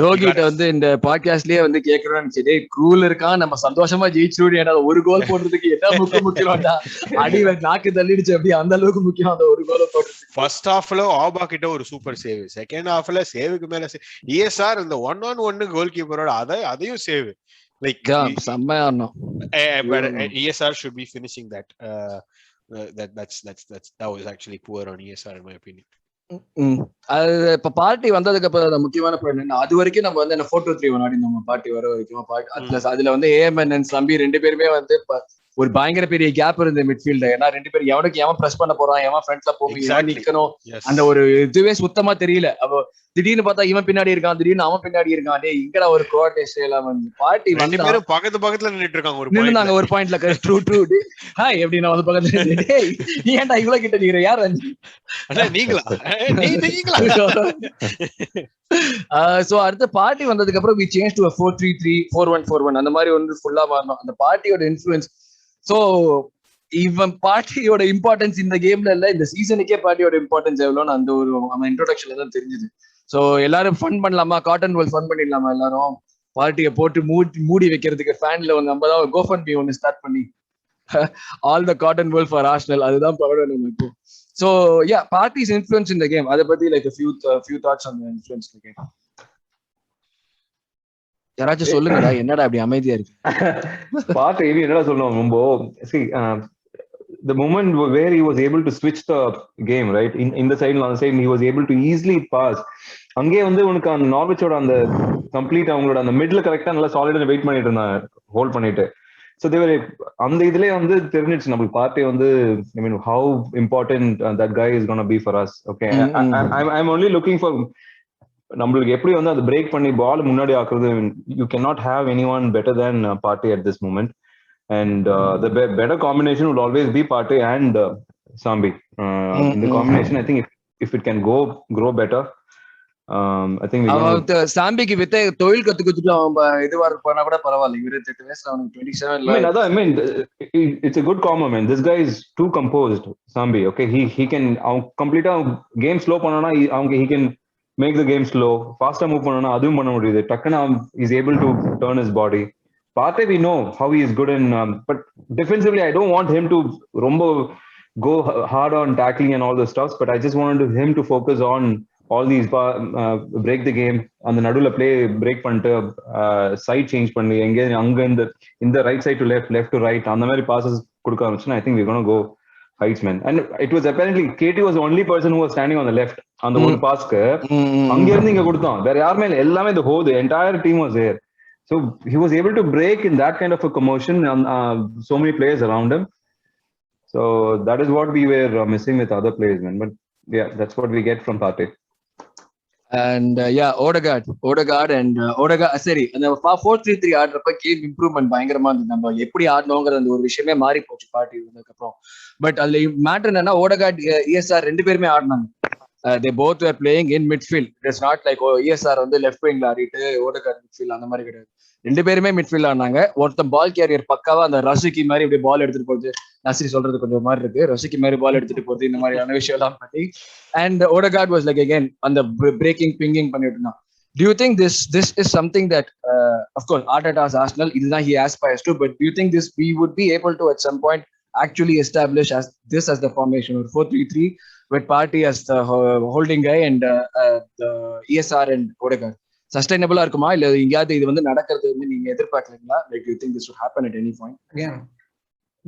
ரோகிட்ட வந்து இந்த பாட்காஸ்ட்லயே வந்து கேக்குறோம்னு நினைச்சு, cruel இருக்கான் நம்ம சந்தோஷமா ஜெயிச்சிருவோம், ஏன்னா ஒரு கோல் போடுறதுக்கு என்ன முக்கியம்டா, அடி நாக்கு தள்ளிடுச்சு அப்படி அந்த அளவுக்கு முக்கியம் அந்த ஒரு கோல் போடுறது. ஃபர்ஸ்ட் ஹாஃப்ல ஆபா கிட்ட ஒரு சூப்பர் சேவ், செகண்ட் ஹாஃப்ல சேவுக்கு மேல ESR இந்த 1-on-1 கோல் கீப்பரோட அதையும் சேவ் லைக் செம்மையா. ESR should be finishing that. That was actually poor on ESR in my opinion. அது இப்ப பார்ட்டி வந்ததுக்கு அப்புறம் முக்கியமான பாயிண்ட் என்ன, அது வரைக்கும் நம்ம வந்து 4-2-3-1 ஆடி நம்ம பார்ட்டி வர வரைக்கும் அதுல வந்து ஏஎம்என் அண்ட் சம்பி 2 பேருமே வந்து ஒரு பயங்கர பெரிய கேப் இருந்த மிட்ஃபீல்ட். ஏன்னா 2 பேரும் எவனுக்கு எவன் பிரஸ் பண்ண போறான், எவன் ஃப்ரண்ட்ல போய் நிக்கணும், அந்த ஒரு இதுவே சுத்தமா தெரியல. அப்போ திடீர்னு பார்த்தா இவன் பின்னாடி இருக்கான், திடீர்னு அவன் பின்னாடி இருக்கான். டே இங்கடா ஒரு கோஆர்டினேஷன் எல்லாம் வந்து பார்ட்டி வந்து பக்கத்துல நின்னுட்டு இருக்காங்க, நின்னுனாங்க ஒரு பாயிண்ட்ல. ட்ரூ ஹாய் எப்படி நான் வந்து பக்கத்துல டேய் நீ ஏன்டா இவ்வளவு கிட்ட நிக்கிற, யார் நீங்களா? சோ அடுத்த பார்ட்டி வந்ததுக்கு அப்புறம் we changed to a 4-3-3 4-1-4-1 அந்த மாதிரி வந்து ஃபுல்லா மாறணும் அந்த பார்ட்டியோட இன்ஃப்ளூயன்ஸ். சோ இவன் பார்ட்டியோட இம்பார்ட்டன்ஸ் இந்த கேம்ல இல்ல, இந்த சீசனுக்கே பார்ட்டியோட இம்பார்ட்டன்ஸ் எவ்வளோன்னு அந்த ஒரு அவன் இன்ட்ரோடக்ஷன்ல தான் தெரிஞ்சுது. ஸோ எல்லாரும் ஃபன் பண்ணலாமா, காட்டன் பால் ஃபன் பண்ணிடலாமா, எல்லாரும் பார்ட்டியை போட்டு மூடி வைக்கிறதுக்கு ஃபேன்ல வந்து நம்ம தான் கோஃபன் பி ஒன்று ஸ்டார்ட் பண்ணி all the cotton ball for Arsenal, அதுதான் பரவாயில்ல நம்ம இப்போ. ஸோ யா, பார்ட்டிஸ் இன்ஃப்ளூயன்ஸ் இந்த கேம், அதை பத்தி like few thoughts on the influence இந்த கேம். யாராச்சும் சொல்லுங்கடா, என்னடா அப்படி அமைதியா இருக்கு? பார்ட்டி என்னடா சொல்லணும் ரொம்ப. The moment where he was able to switch the game, right, in the side on the side, he was able to easily pass. அங்கே வந்து உனக்கு அந்த நார்விச்சோட அந்த கம்ப்ளீட் அவங்களோட அந்த மிட்ல கரெக்டா நல்லா சாலிடா வெயிட் பண்ணிட்டு இருந்தாங்க, ஹோல்ட் பண்ணிட்டு. ஸோ தேவர் அந்த இதுலயே வந்து தெரிஞ்சிச்சு நம்மளுக்கு பார்ட்டி வந்து, I mean how important that guy is gonna be for us. Okay, I am only looking for நம்மளுக்கு எப்படி வந்து அதை பிரேக் பண்ணி பால் முன்னாடி ஆக்குறது. You can not have any one better than Partey at this moment. And the better combination would always be Partey and Sambi. In the combination, I think if it can grow better, I think Sambi ki வித்தை தொழில் கத்துக்கிட்டு அவன் இதுவா பண்ணா கூட பரவாயில்லை. 28 வயசுல அவனுக்கு 27. I mean it's a good combo, man. This guy is too composed, Sambi. Okay, he can complete game slow பண்ணனா he can make the game slow. Faster move பண்ணனா அதுவும் பண்ண முடியுது. டக்குனா is able to turn his body. Partey, we know how he is good in, but defensively, I don't want him to go hard on tackling and all the stuff. But I just wanted him to focus on all these break the game on the nadula play, break பண்ணிட்டு side change பண்ணி அங்க in the right side to left to right அந்த மாதிரி passes கொடுக்க ஆரம்பிச்சுனா I think we're going to go heights, man. And it was apparently KT was the only person who was standing on the left அந்த ஒரு பாஸ்க்கு அங்க இருந்து இங்க கொடுத்தான். வேற யாருமே எல்லாமே the entire team was there. So he was able to break in that kind of a commotion and so many players around him. So that is what we were missing with other players, man. But yeah, that's what we get from Partey. And yeah, Odegaard and Odegaard சரி, அந்த 4-3-3 ஆடுறப்ப game improvement பயங்கரமா இருந்தது. நம்ம எப்படி ஆடணுங்கிற அந்த ஒரு விஷயமே மாறி போச்சு பார்ட்டி வந்ததுக்கு அப்புறம். பட் அதுல மேட்டர் என்னன்னா, Odegaard ESR ரெண்டு பேருமே ஆடினாங்க. They both were playing in midfield. It's not like ESR வந்து லெஃப்ட் விங்ல ஆடிட்டு Odegaard midfield அந்த மாதிரி கிடையாது. ரெண்டு பேருமே மிட்ஃபீல்ட் ஆனாங்க. ஒருத்தன் பால் கேரியர் பக்காவா அந்த ரசிகி மாதிரி இப்படி பால் எடுத்துட்டு போகுது, நஸ்ரி சொல்றது கொஞ்சம் மாதிரி இருக்கு, ரசிகி மாதிரி பால் எடுத்துட்டு போகுது, இந்த மாதிரியான விஷயம் எல்லாம் பண்ணி. And Odegaard was like again அந்த பிரேக்கிங் பிங்கிங் பண்ணிட்டு இருந்தான். Do you think this is something that of course Arteta's Arsenal இதுதான் he aspires to, but do you think this we would be able to at some point actually establish as the formation or 4-3-3 with Partey as the holding guy and the ESR and Odegaard? சஸ்டைனபிளா இருக்குமா, இல்ல எங்கயாவது இது வந்து நடக்கிறது வந்து நீங்க எதிர்பார்க்கறீங்களா? Like you think this would happen at any point? Again,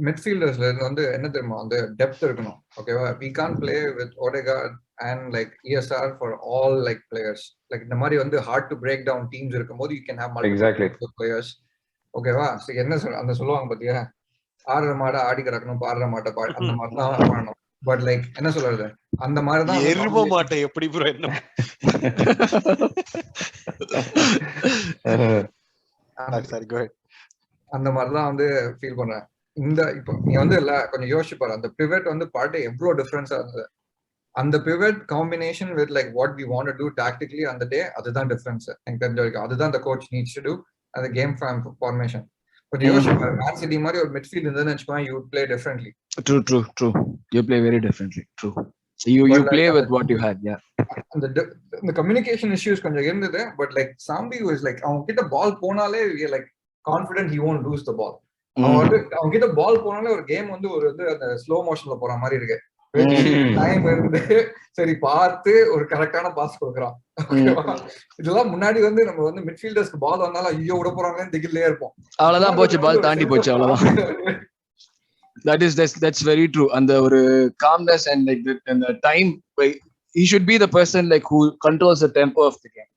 midfielders வந்து என்ன தெரியுமா, அந்த டெப்த் இருக்கணும். ஓகேவா, we can't play with Odegaard and like ESR for all like players. Like இந்த மாதிரி வந்து hard to break down teams இருக்கும்போது you can have multiple players. ஓகேவா, சோ என்ன அந்த சொல்லுவாங்க பாத்தியா, ஆடுற மாட ஆடி கிடக்கணும், பாடுற மாட்ட அந்த மாதிரி தான் பண்ணணும். பட் லைக் என்ன சொல்றது, அந்த மாதிரி தான் எரும மாட்டை எப்படி ப்ரோ என்ன அந்த மாதிரி தான் வந்து ஃபீல் பண்றேன். இந்த இப்போ நீ வந்து இல்ல கொஞ்சம் யோசிச்சு பாரு, அந்த பிவட் வந்து பார்ட்டி எவ்வளவு டிஃபரன்ஸா இருந்தது. அந்த pivot combination with like what we want to do tactically அந்த டே, அதுதான் டிஃபரன்ஸ் எனக்கு தெரிஞ்ச வரைக்கும். அதுதான் the coach needs to do அந்த கேம் ஃபார்மேஷன். கொஞ்சம் யோசிச்சு பாரு, மேன் சிட்டி மாதிரி ஒரு மிட்ஃபீல்ட் இருந்ததுன்னு வெச்சுக்கோங்க, you would play differently. True. You play very differently. True. So you play with what you had. Yeah. The communication issues கொஞ்சம் இருந்தது. But like Sambi was like அவங்க கிட்ட பால் போனாலே like confident he won't lose the ball. அவங்க கிட்ட பால் போனாலே ஒரு game வந்து ஒரு வந்து அந்த ஸ்லோ மோஷன்ல போற மாதிரி இருக்கு. டைம் இருந்து சரி பார்த்து ஒரு கரெக்டான பாஸ் கொடுக்குறான். இதெல்லாம் முன்னாடி வந்து நம்ம வந்து மிட்ஃபீல்டர்ஸ்க்கு பால் வந்தாலும் ஐயோ விட போறாங்கன்னு திகிலே இருப்போம். அவ்வளவுதான் போச்சு, பால் தாண்டி போச்சு, அவ்வளவுதான். That's very true. And the calmness and like the time, he should be the person like who controls the tempo of the game.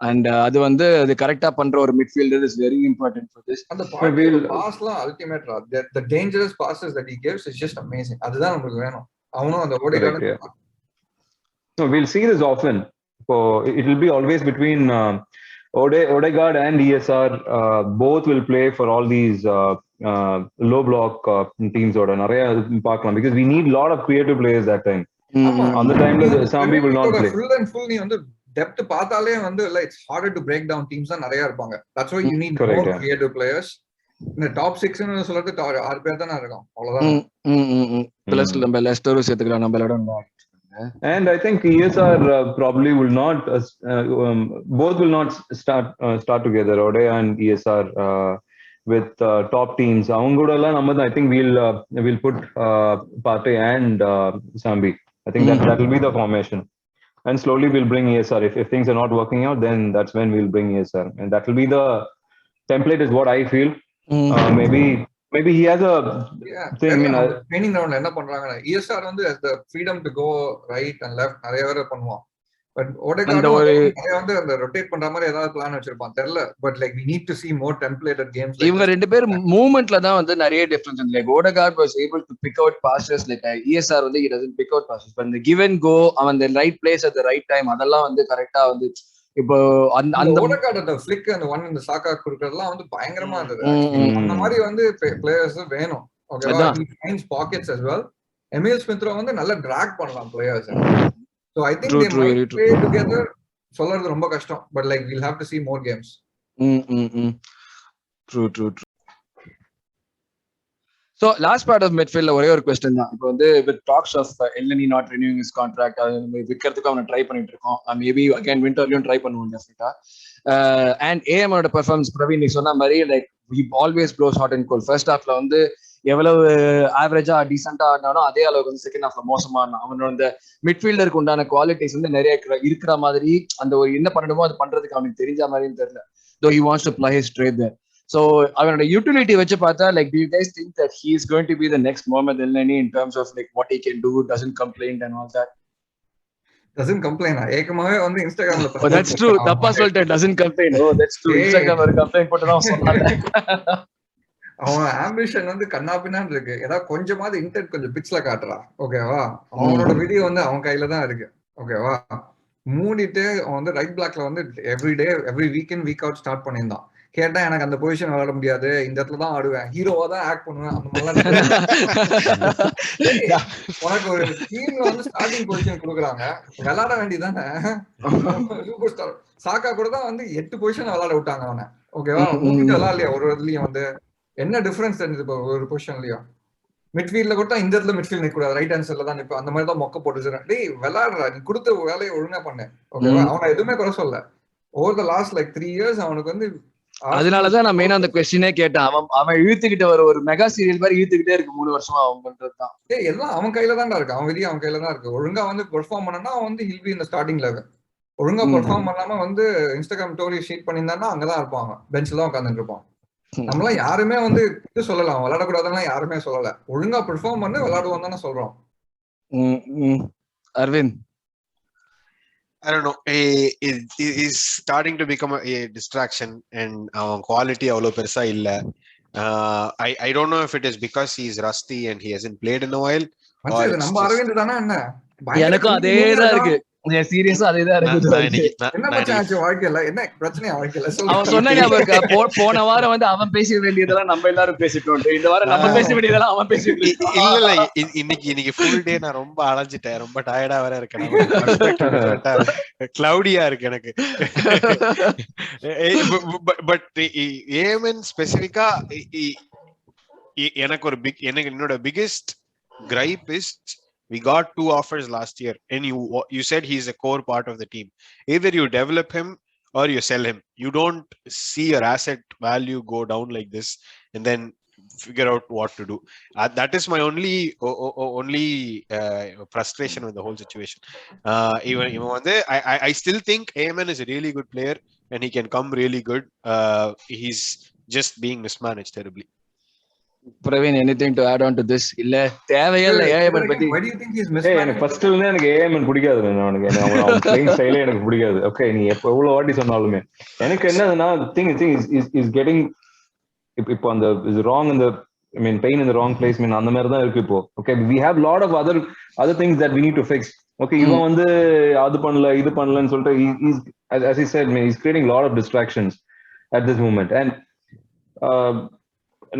And அது வந்து அது கரெக்டா பண்ற ஒரு midfielder is very important for this. அந்த பாஸ்லாம் அல்டிமேட் ரா. The dangerous passes that he gives is just amazing. அதுதான் நமக்கு வேணும். அவனும் அந்த Odegaard. So we'll see this often. So it will be always between Odegaard and ESR. Both will play for all these low block teams oda nariya paakalam, because we need lot of creative players that time. On the time Sambi will not play full and full. நீ வந்து depth பார்த்தாலே வந்து it's harder to break down teams தான் நிறைய இருப்பாங்க. That's why you need more creative players. இந்த top 6 சொல்றது 6 பேர் தானே இருக்கும், அவ்வளவுதான். பிளஸ் நம்ம லெஸ்டரும் சேர்த்துக்கலாம் நம்ம இடம். And I think ESR probably will not both will not start together, Ode and ESR with top teams. Avangudala namadha, I think we'll put Partey and Sambi. I think that will be the formation, and slowly we'll bring ESR. If things are not working out, then that's when we'll bring ESR, and that will be the template, is what I feel. Maybe he has a thing. I mean, training ground என்ன பண்றாங்க, ESR வந்து has the freedom to go right and left, நிறைய பேர் பண்ணுவான். But Odegaard நிறைய வந்து அந்த rotate பண்ற மாதிரி ஏதாவது பிளான் வச்சிருப்பான் தெரியல. But like we need to see more templated games. இவங்க ரெண்டு பேர் மூவ்மெண்ட்ல தான் வந்து நிறைய டிஃபரன்ஸ் இருக்கு. Like Odegaard was able to pick out passes, like ESR வந்து he doesn't pick out passes, but the give and go, அவன் the right place at the right time, அதெல்லாம் வந்து கரெக்ட்டா வந்து இப்போ அந்த ஓடேகார்ட் ஃபிளிக் அந்த ஒன் இந்த சாக்கா குடுக்கறதெல்லாம் வந்து பயங்கரமா இருந்தது. அந்த மாதிரி வந்து பிளேயர்ஸ் வேணும். ஓகேவா, he finds pockets as well. Emile Smith Rowe வந்து நல்லா டிராக் பண்ணலாம் players. So I think they might play together. சொல்றது ரொம்ப கஷ்டம், but like we'll have to see more games. True. So last part of midfield ஒரே ஒரு question தான். இப்போ வந்து with talks of Elneny not renewing his contract, விக்கிறதுக்கு அவனை try பண்ணிட்டு இருக்கோம். Maybe again winterலயும் ட்ரை பண்ணுவோம் டெஃபினட்டா. And AM ஓட பெர்ஃபார்மன்ஸ் பிரவீன் நீ சொன்ன மாதிரி like he always blows hot and cold. First ஹாஃப்ல வந்து எவ்வளவு ஆவரேஜா டீசென்டா ஆடினாலும் அதே அளவுக்கு வந்து செகண்ட் ஹாஃப்ல மோசமா ஆடினான். அவனோட இந்த மிட்ஃபீல்டருக்கு உண்டான குவாலிட்டிஸ் வந்து நிறைய இருக்கிற மாதிரி, அந்த ஒரு என்ன பண்ணணுமோ அது பண்றதுக்கு அவனுக்கு தெரிஞ்ச மாதிரியும் தெரியல. Though he wants to play his trade there. So அவனோட யூட்டிலிட்டி வச்சு பார்த்தா like do you guys think that he is going to be the next Mohamed Elneny in terms of like what he can do, doesn't complain and all that? Doesn't complain. ஏகமாவே வந்து இன்ஸ்டாகிராம்ல Oh, that's true. தப்பா சொல்லிட்டேன். Doesn't complain. Oh, that's true. இன்ஸ்டாகிராம்ல ஒரு complaint போட்டு தான் சொன்னாங்க. அவன் ஆம்பிஷன் வந்து கண்ணாபின்னான்னு இருக்கு. ஏதாவது கொஞ்சமாவது இன்டென்ட் கொஞ்சம் பிட்ச்ல காட்டுறா. ஓகேவா, அவனோட வீடியோ வந்து அவன் கையில தான் இருக்கு. ஓகேவா, மூடிட்டு அவன் வந்து ரைட் பிளாக்ல வந்து every weekend week out start பண்ணியிருந்தான். கேட்டா எனக்கு அந்த பொசிஷன் விளையாட முடியாது, இந்த இடத்துல தான் ஆடுவேன், ஹீரோவா தான் ஆக்ட் பண்ணுவேன், அந்த மாதிரிலாம். உனக்கு ஒரு டீம்ல வந்து ஸ்டார்டிங் பொசிஷன் கொடுக்குறாங்க, விளையாட வேண்டியதானே. சூப்பர் ஸ்டார் சாக்கா கூட தான் வந்து 8 பொசிஷன் விளையாட விட்டாங்க அவனை. ஓகேவா, மூடிட்டு விளையாடலையா ஒரு இதுலயும் வந்து என்ன டிஃபரன்ஸ் தெரிஞ்சது இப்போ ஒரு பொசிஷன்லயும். மிட்ஃபீல்ட்ல கூட இந்த இடத்துல மிட்ஃபீல்ட் நிக்க கூடாது, ரைட் ஹேண்ட் சைட்ல தான் நிப்ப, அந்த மாதிரி தான் மொக்க போட்டு டேய் விளையாடுறா, நீ கொடுத்த வேலையை ஒழுங்கா பண்ணு. ஓகேவா, அவனை எதுவுமே குறை சொல்ல. Over the last like 3 years அவனுக்கு வந்து அதனாலதான் நான் மெயினா அந்த கொஸ்டினே கேட்டேன். அவன் இழுத்துக்கிட்ட ஒரு மெகா சீரியல் மாதிரி இழுத்துக்கிட்டே இருக்கு 3 வருஷமா அவன் பண்றதுதான். எல்லாம் அவன் கையில தான்டா இருக்கு, அவன் விதி அவன் கையில தான் இருக்கு. ஒழுங்கா வந்து பெர்ஃபார்ம் பண்ணா அவன் வந்து ஹில் பி இந்த ஸ்டார்டிங் லெவல். ஒழுங்கா பெர்ஃபார்ம் பண்ணாம வந்து இன்ஸ்டாகிராம் ஸ்டோரி ஷீட் பண்ணியிருந்தான்னா அங்கதான் இருப்பாங்க, பெஞ்ச்ல தான் உட்காந்துட்டு இருப்பான். நம்மளாம் யாருமே வந்து இது சொல்லலாம், விளையாடக்கூடாதுன்னா யாருமே சொல்லல. ஒழுங்கா பெர்ஃபார்ம் பண்ண விளையாடுவோம் தானே சொல்றோம். Aravind, I don't know. It is starting to become a distraction, and quality avlo persa illa. I don't know if it is because he is rusty and he hasn't played in a while. நம்ம அரவிந்த் தானே என்ன, எனக்கும் அதேதான் இருக்கு. சீரியஸா அதேதான் இருக்கு. என்ன பிரச்சனை வாழ்க்கையில, என்ன பிரச்சனையா வாழ்க்கையில? அவன் சொன்ன போன வாரம் வந்து அவன் பேச வேண்டியதெல்லாம் நம்ம எல்லாரும் பேசிட்டோம், இந்த வாரம் நம்ம பேச வேண்டியதெல்லாம் அவன் பேசிட்டு. இல்ல இன்னைக்கு ஃபுல் டே நான் ரொம்ப அலைஞ்சிட்டேன், ரொம்ப டயர்டா வேற இருக்கேன், கிளவுடியா இருக்கு எனக்கு. பட் ஏமன் ஸ்பெசிபிக்கா எனக்கு என்னோட biggest gripe is we got 2 offers last year, and you said he's a core part of the team. Either you develop him or you sell him. You don't see your asset value go down like this and then figure out what to do. That is my only frustration with the whole situation. Even I still think Ayman is a really good player and he can come really good. He's just being mismanaged terribly. Praveen, anything to add on to this? இல்ல தேவையில்லை AMN பத்தி. Why do you think he's mismanaged? எனக்கு ஃபர்ஸ்ட்ல இருந்தே எனக்கு AMN பிடிக்காது. அவன் playing ஸ்டைலே எனக்கு பிடிக்காது. ஓகே, நீ எவ்வளவு வாட்டி சொன்னாலுமே எனக்கு என்னதுன்னா thing is getting இப்போ அந்த is wrong in the pain in the wrong place அந்த மாதிரி தான் இருக்கு இப்போ. Okay, we have lot of other things that we need to fix. Okay, இவன் வந்து அது பண்ணல இது பண்ணலன்னு சொல்லிட்டு he's as he said, he's creating lot of distractions at this moment, and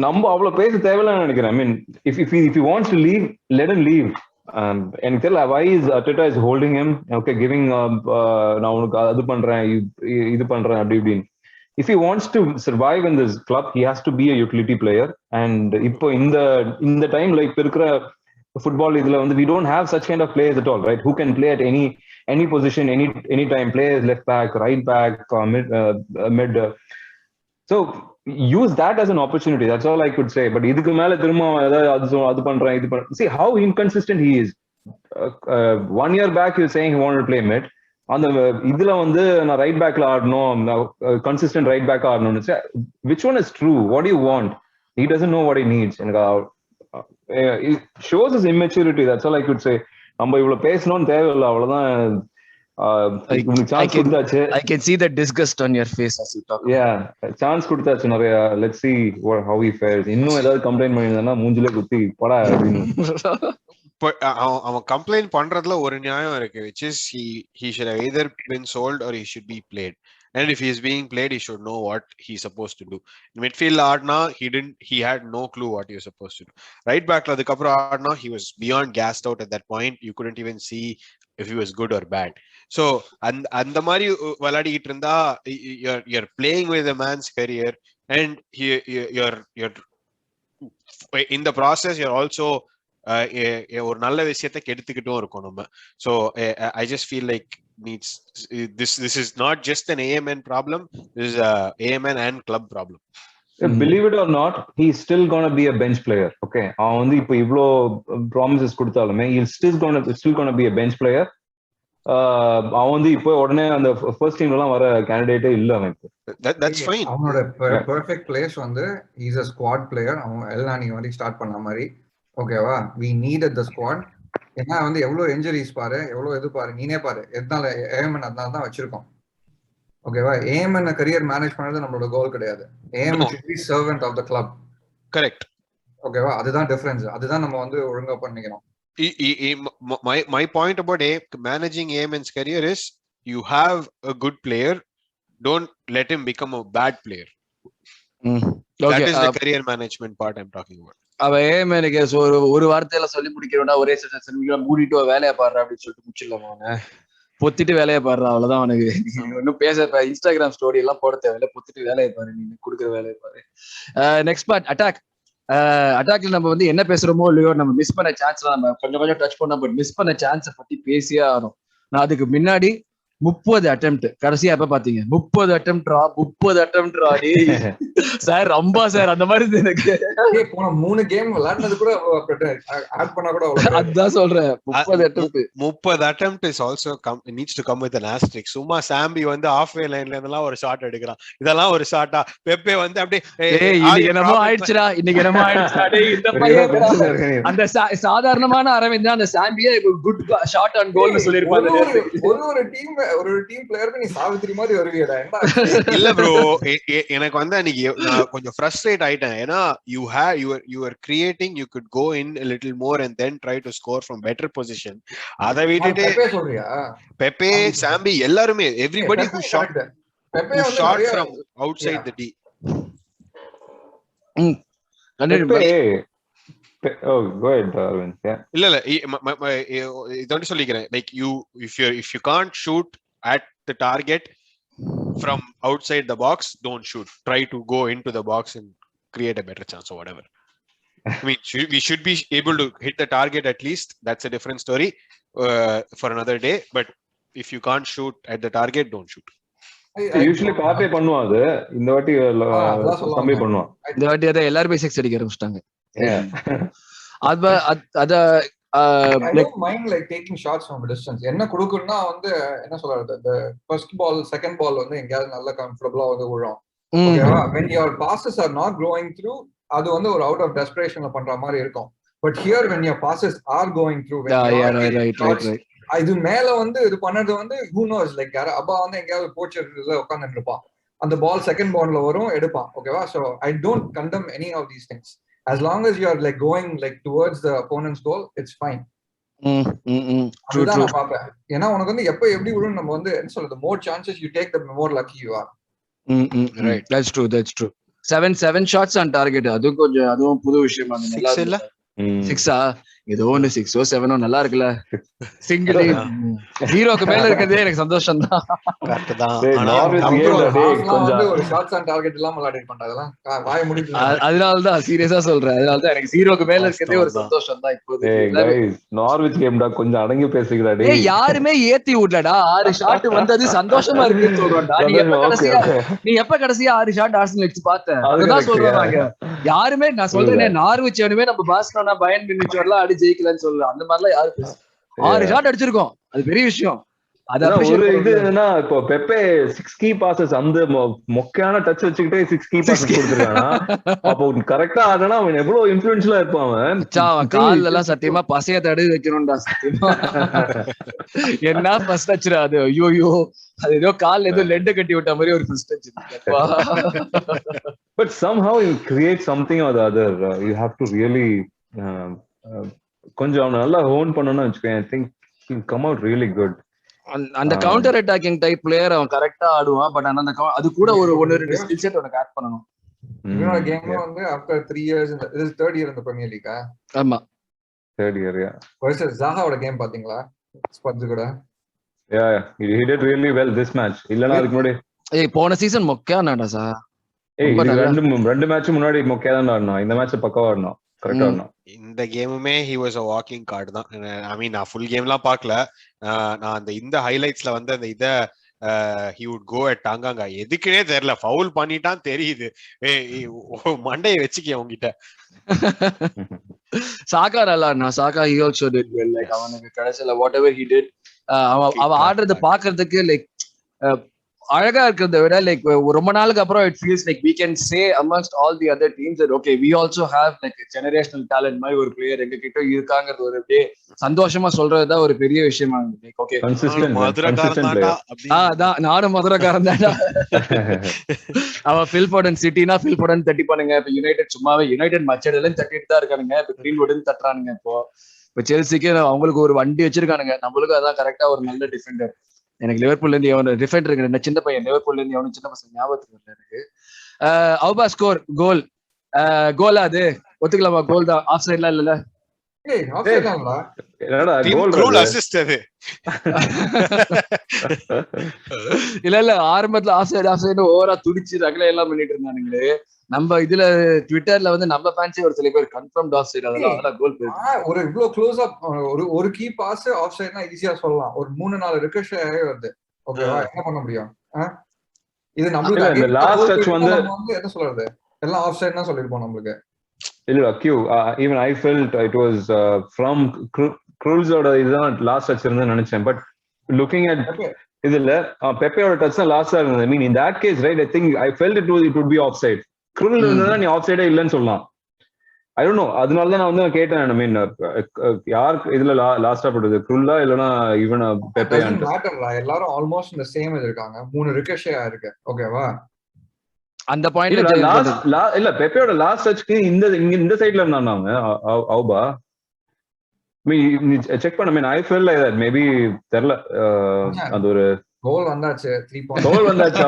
நம்ம அவ்வளவு பேச தேவையில்லைன்னு நினைக்கிறேன். if he wants to leave, let him leave. எனக்கு தெரியல why is Arteta is holding him, okay, giving நான் உனக்கு அது பண்றேன் இது பண்றேன் அப்படி இப்படின்னு. if he wants to survive in this club, he has to be a utility player. And இப்போ இந்த time like இருக்கிற football இதுல வந்து we don't have such kind of players at all, right? Who can play at any position, any time. Players left back, right back, mid. So use that as an opportunity. That's all I could say. But இதுக்கு மேல திரும்ப அது பண்றேன் இது பண்றேன். See how inconsistent he is. 1 year back he was saying he wanted to play mid. அந்த இதுல வந்து நான் ரைட் பேக்ல ஆடணும், கன்சிஸ்டன்ட் ரைட் பேக் ஆடணும்னு. which one is true? What do you want? He doesn't know what he needs. எனக்கு it shows his immaturity. That's all I could say. நம்ம இவ்வளவு பேசணும்னு தேவையில்லை, அவ்வளவுதான். I can see the disgust on your face as you talk. Yeah, chance கொடுத்தாச்சு நிறைய. Let's see how he fares. இன்னும் ஏதாவது கம்ப்ளைண்ட் பண்ணிருந்தா மூஞ்சிலே குத்தி போடா அப்படின்னு. அவன் கம்ப்ளைண்ட் பண்றதுல ஒரு நியாயம் இருக்கு, which is he should have either been sold or he should be played. And if he is being played, he should know what he's supposed to do. In midfield ஆட்னா he had no clue what he was supposed to do. Right backல அதுக்கப்புறம் ஆட்னா he was beyond gassed out at that point. You couldn't even see if he was good or bad. So அந்த மாதிரி விளையாடிட்டு இருந்தா you're playing with a man's career, and you're in the process you're also ஒரு நல்ல விஷயத்தை கெடுத்துக்கிட்டும் இருக்கும் நம்ம. So I just feel like this is not just an AMN problem, this is a AMN and club problem. Believe it or not, he's still going to be a bench player. Okay, அவன் வந்து இப்போ இவ்ளோ promises கொடுத்தாலுமே he's still going to be a bench player. அவன் வந்து இப்போ உடனே அந்த ஃபர்ஸ்ட் டீம்ல எல்லாம் வர கேண்டிடேட்டே இல்ல அவனுக்கு. That's fine. அவனோட பெர்ஃபெக்ட் பிளேஸ் வந்து he's a squad player. அவன் எல்லாம் நீங்க வந்து ஸ்டார்ட் பண்ண மாதிரி. ஓகேவா, we needed the squad. ஏன்னா வந்து எவ்வளவு இன்ஜுரிஸ் பாரு, எவ்வளவு இது பாரு, நீனே பாரு. எதனால ஏஎம்என் அதனால தான் வச்சிருக்கோம். ஓகேவா, ஏஎம்என் கரியர் மேனேஜ் பண்ணது நம்மளோட கோல் கிடையாது. AMN should be servant of the club. Correct. ஓகேவா, அதுதான் டிஃபரன்ஸ். அதுதான் நம்ம வந்து ஒழுங்கா பண்ணிக்கணும். My point about managing AMN's career is you have a good player, don't let him become a bad player. That is the career management part I'm talking about. அவ ஏஎம்எனுக்கு ஒரு வார்த்தையில சொல்லி முடிக்கிறோம்னா ஒரே செஷன் மூடிட்டு வேலையை பாடுற அப்படின்னு சொல்லிட்டு முடிச்சிடலாமா? அவனை பொத்திட்டு வேலையை பாடுற, அவ்வளவுதான் அவனுக்கு. இன்னும் பேச இன்ஸ்டாகிராம் ஸ்டோரி எல்லாம் போட தேவையில்ல, பொத்திட்டு வேலையை பாரு, நீ கொடுக்குற வேலையை பாரு. நெக்ஸ்ட் பார்ட் அட்டாக்ல நம்ம வந்து என்ன பேசுறோமோ இல்லையோ, நம்ம மிஸ் பண்ண சான்ஸ் நம்ம கொஞ்சம் டச் பண்ணோம், பட் மிஸ் பண்ண சான்ஸை பத்தி பேசியே ஆகணும். நான் அதுக்கு முன்னாடி 30 அட்டெம்ப்ட் கடைசியா எப்ப பாத்தீங்க? 30 அட்டெம்ப்ட் சார் ரொம்ப சார் அந்த மாதிரி எனக்கு போன 3 கேம் விளையாடுனது கூட ஆட் பண்ணா கூட அதான் சொல்றேன். 30 attempt is also needs to come with an asterisk. சும்மா சாம்பி வந்து ஆஃப் வே லைன்ல இருந்தெல்லாம் ஒரு ஷாட் எடுக்கிறான், இதெல்லாம் ஒரு ஷாட்டா? பெப்பே வந்து அப்படியே இன்னைக்கு என்னமோ ஆயிடுச்சுடா, இந்த பையன் அந்த சாதாரணமான அரவிந்த் அந்த சாம்பியே குட் ஷாட் ஆன் கோல்னு சொல்லிருப்பாங்க. ஒரு டீம் பிளேயருக்கு நீ சாவித்திரி மாதிரி வருவீடா? இல்ல ப்ரோ, எனக்கு வந்து அன்னைக்கு நான் கொஞ்சம் ஃப்ரஸ்ட்ரேட் ஆயிட்டேன். ஏன்னா you were creating, you could go in a little more and then try to score from better position. அதை விட்டுட்டு பெப்பே சாம்பி எல்லாருமே everybody who shot from outside the D. Oh, go ahead, Arvind. Yeah. இல்ல இதோட சொல்லிக்கிறேன். Like if you can't shoot at the target from outside the box, don't shoot. Try to go into the box and create a better chance or whatever. I mean, we should be able to hit the target at least. That's a different story for another day. But if you can't shoot at the target, don't shoot. Usually பாப்பே பண்ணுவான். அது இந்த வாட்டி கம்மி பண்ணுவான். இந்த வாட்டி அதை எல்லாரும் 6 அடிக்க ஆரம்பிச்சிட்டாங்க. I don't mind like taking shots from a distance. என்ன கொடுக்குன்னா வந்து என்ன சொல்றது, the first ball second ball வந்து எங்கயாவது நல்ல கம்ஃபர்ட்டபிளா வந்து விழும். ஓகேவா, when your passes are not going through, அது வந்து ஒரு out of desperation பண்ற மாதிரி இருக்கும். But here when your passes are going through, right. இது மேல வந்து இது பண்ணது வந்து who knows, like அப்பா வந்து எங்கயாவது போச்சர்ல உட்கார்ந்துட்டு இருப்பான், அந்த பால் செகண்ட் பால்ல வரும் எடுப்பான். ஓகேவா, so I don't condemn any of these things. As long as you are like going like towards the opponent's goal, it's fine. True. நான் பாப்பேன். ஏன்னா உனக்கு வந்து எப்ப எப்படி விழும் நம்ம வந்து என்ன சொல்றது, more chances you take, the more lucky you are. Right, that's true. 7 shots on target. அதுவும் புது விஷயமா 6 இல்ல சிக்ஸா ஏதோ ஒண்ணு 6 or 7 நல்லா இருக்குல்ல. சிங்கிள் 0க்கு மேல இருக்கிறதே எனக்கு சந்தோஷம் தான். கரெக்ட் தான். ஒரு ஷார்ட்ஸ் ஆன் டார்கெட் இல்லாம விளையாடிட்டு பண்றதெல்லாம் வாய முடிச்சு. அதனாலதான் சீரியஸா சொல்றேன். அதனாலதான் எனக்கு 0க்கு மேல இருக்கிறதே ஒரு சந்தோஷம் தான். இப்போது நார்விச் கேம்டா கொஞ்சம் அடங்கி பேசுகிறா. யாருமே ஏத்தி விடலடா. 6 ஷாட் வந்தது சந்தோஷமா இருக்குன்னு சொல்றோம்டா. நீ எப்ப கடைசியா 6 ஷாட் ஆர்சனல் வச்சு பார்த்த? அதுதான் சொல்றாங்க யாருமே. நான் சொல்றேன் நார்விச் வேணுமே நம்ம பார்சலோனா பயன் மியூனிச் வரலாம் அடி ஜெயிக்கலன்னு சொல்றேன். அந்த மாதிரிலாம் யாரு பேசு. 6 ஷாட் அடிச்சிருக்கோம், அது பெரிய விஷயம். ஒரு இது என்னன்னா இப்போ பெப்பே 6 கீ பாசஸ் அந்த மொக்கையான டச் வச்சுக்கிட்டே 6 கீ பாசஸ் கொடுத்துருக்கானா. அப்போ கரெக்டா ஆகனா அவன் எவ்வளவு இன்ஃப்ளூயன்ஸ்ல இருப்பான். அவன் கால்ல எல்லாம் சத்தியமா பசைய தடவி வைக்கணும்டா. சத்தியமா என்ன ஃபர்ஸ்ட் டச்ரா அது. ஐயோ அது ஏதோ கால் ஏதோ லெட் கட்டி விட்ட மாதிரி ஒரு first touch. But somehow you create something or the other. You have to really கொஞ்சம் அவனை நல்லா ஹோன் பண்ணணும்னு வச்சுக்கோங்க. I think he'll come out really good. அந்த கவுண்டர் அட்டாக்கிங் டைப் பிளேயர் அவன் கரெக்டா ஆடுவான். பட் ஆனா அது கூட ஒரு 1-2 ஸ்கில் செட் அவனுக்கு ஆட் பண்ணணும். இவனோட கேம் வந்து after 3 years this is third year in the Premier League. ஆமா third year. versus Zahaவோட கேம் பாத்தீங்களா ஸ்பர்ஸ் கூட? Yeah, he did really well this match. இல்லனா அதுக்கு முன்னாடி போன சீசன் மொக்கையானாடா சார். ரெண்டு மேட்ச் முன்னாடி மொக்கையா தான் ஆடணும். இந்த மேட்ச் பக்காவா ஆடணும், கரெக்டா ஆடணும். இந்த கேமுமே he was a walking card தான். I mean நான் ஃபுல் கேம்லாம் பார்க்கல. நான் இந்த ஹைலைட்ஸ்ல வந்து அந்த இத he would go at டாங்காங்க. எதுக்குனே தெரியல, ஃபவுல் பண்ணிட்டான் தெரியுது. மண்டையை வச்சுக்க உங்ககிட்ட. சாகா நல்லா சாகா he also did well. like அவனுக்கு கடைசில whatever he did அவன் ஆடுறத பாக்குறதுக்கு லைக் அழகா இருக்கிறத விட லைக் ரொம்ப நாளுக்கு அப்புறம் it feels like we can say amongst all the other teams that okay we also have like a generational talent மாதிரி ஒரு பிளேயர் எங்க கிட்ட இருக்காங்கிறது ஒரு அப்படியே சந்தோஷமா சொல்றதுதான் ஒரு பெரிய விஷயமா இருக்கு. லைக் ஓகே அதான் நானும் மதுரைக்காரன் தான்டா. அவன் ஃபில்போர்டன் சிட்டினா ஃபில்போர்டன் தட்டி பண்ணுங்க. இப்ப யுனைடெட் சும்மாவே யுனைடெட் மச்சடெல்லாம் தட்டிட்டு தான் இருக்கானுங்க. இப்ப கிரீன்வுட்னு தட்டுறானுங்க. இப்போ செல்சிக்கு அவங்களுக்கு ஒரு வண்டி வச்சிருக்கானுங்க. நம்மளுக்கு அதான் கரெக்டா ஒரு நல்ல டிஃபெண்டர். எனக்கு லிவர்பூல்ல இருந்து எவன் டிஃபெண்டர் இருக்கு, சின்ன பையன் லிவர்பூல்ல இருந்து எவனும் சின்ன பசங்க ஞாபகத்துக்கு வரல எனக்கு. அவுபா ஸ்கோர் கோலா அது ஒத்துக்கலாமா? கோல் தான், ஆஃப் சைட்லாம் இல்ல. இல்ல ஆரம்பத்துல ஆஃப் சைடு ஓவரா துடிச்சு ரகலை எல்லாம் பண்ணிட்டு இருந்தானுங்களே. நம்ம இதுல ட்விட்டர்ல வந்து நம்ம ஃபேன்ஸே ஒரு சில பேர் கன்ஃபர்ம்ட் ஆஃப் சைடு அதெல்லாம் கோல் போயிருக்கு. ஒரு இவ்ளோ க்ளோஸ் அப் ஒரு கீ பாஸ் ஆஃப் சைடுனா ஈஸியா சொல்லலாம். ஒரு 3-4 ரிகஷே வருது. ஓகேவா, என்ன பண்ண முடியும்? இது நம்மளுக்கு இந்த லாஸ்ட் டச் வந்து என்ன சொல்றது, எல்லாம் ஆஃப் சைடுனா சொல்லிருப்போம் நம்மளுக்கு. இல்ல கியூ even I felt it was from க்ரூல்ஸோட இதுதான் லாஸ்ட் டச் இருந்தேன்னு நினைச்சேன். பட் லுக்கிங் அட் இதுல பெப்பேயோட டச் தான் லாஸ்டா இருந்தது. I mean in that case right, I think I felt it would be offside. க்ரூல் இருந்தா நீ ஆஃப் சைடே இல்லன்னு சொல்லலாம். ஐ டோன்ட் நோ, அதனால தான் நான் வந்து கேட்டேன். ஐ மீன் யார் இதுல லாஸ்டா போட்டது, க்ரூலா இல்லனா ஈவன் பெப்பே? எல்லாரும் ஆல்மோஸ்ட் இந்த சேம் இது இருக்காங்க. 3 ரிகஷே இருக்கு. ஓகேவா, அந்த பாயிண்ட்ல இல்ல பெப்பேயோட லாஸ்ட் டச்க்கு இந்த சைடுல இருந்தாங்க அவுபா. செக் பண்ண. Mean I feel like that maybe தெரியல. அது ஒரு கோல் வந்தாச்சு, 3 பாயிண்ட்ஸ் கோல் வந்தாச்சு,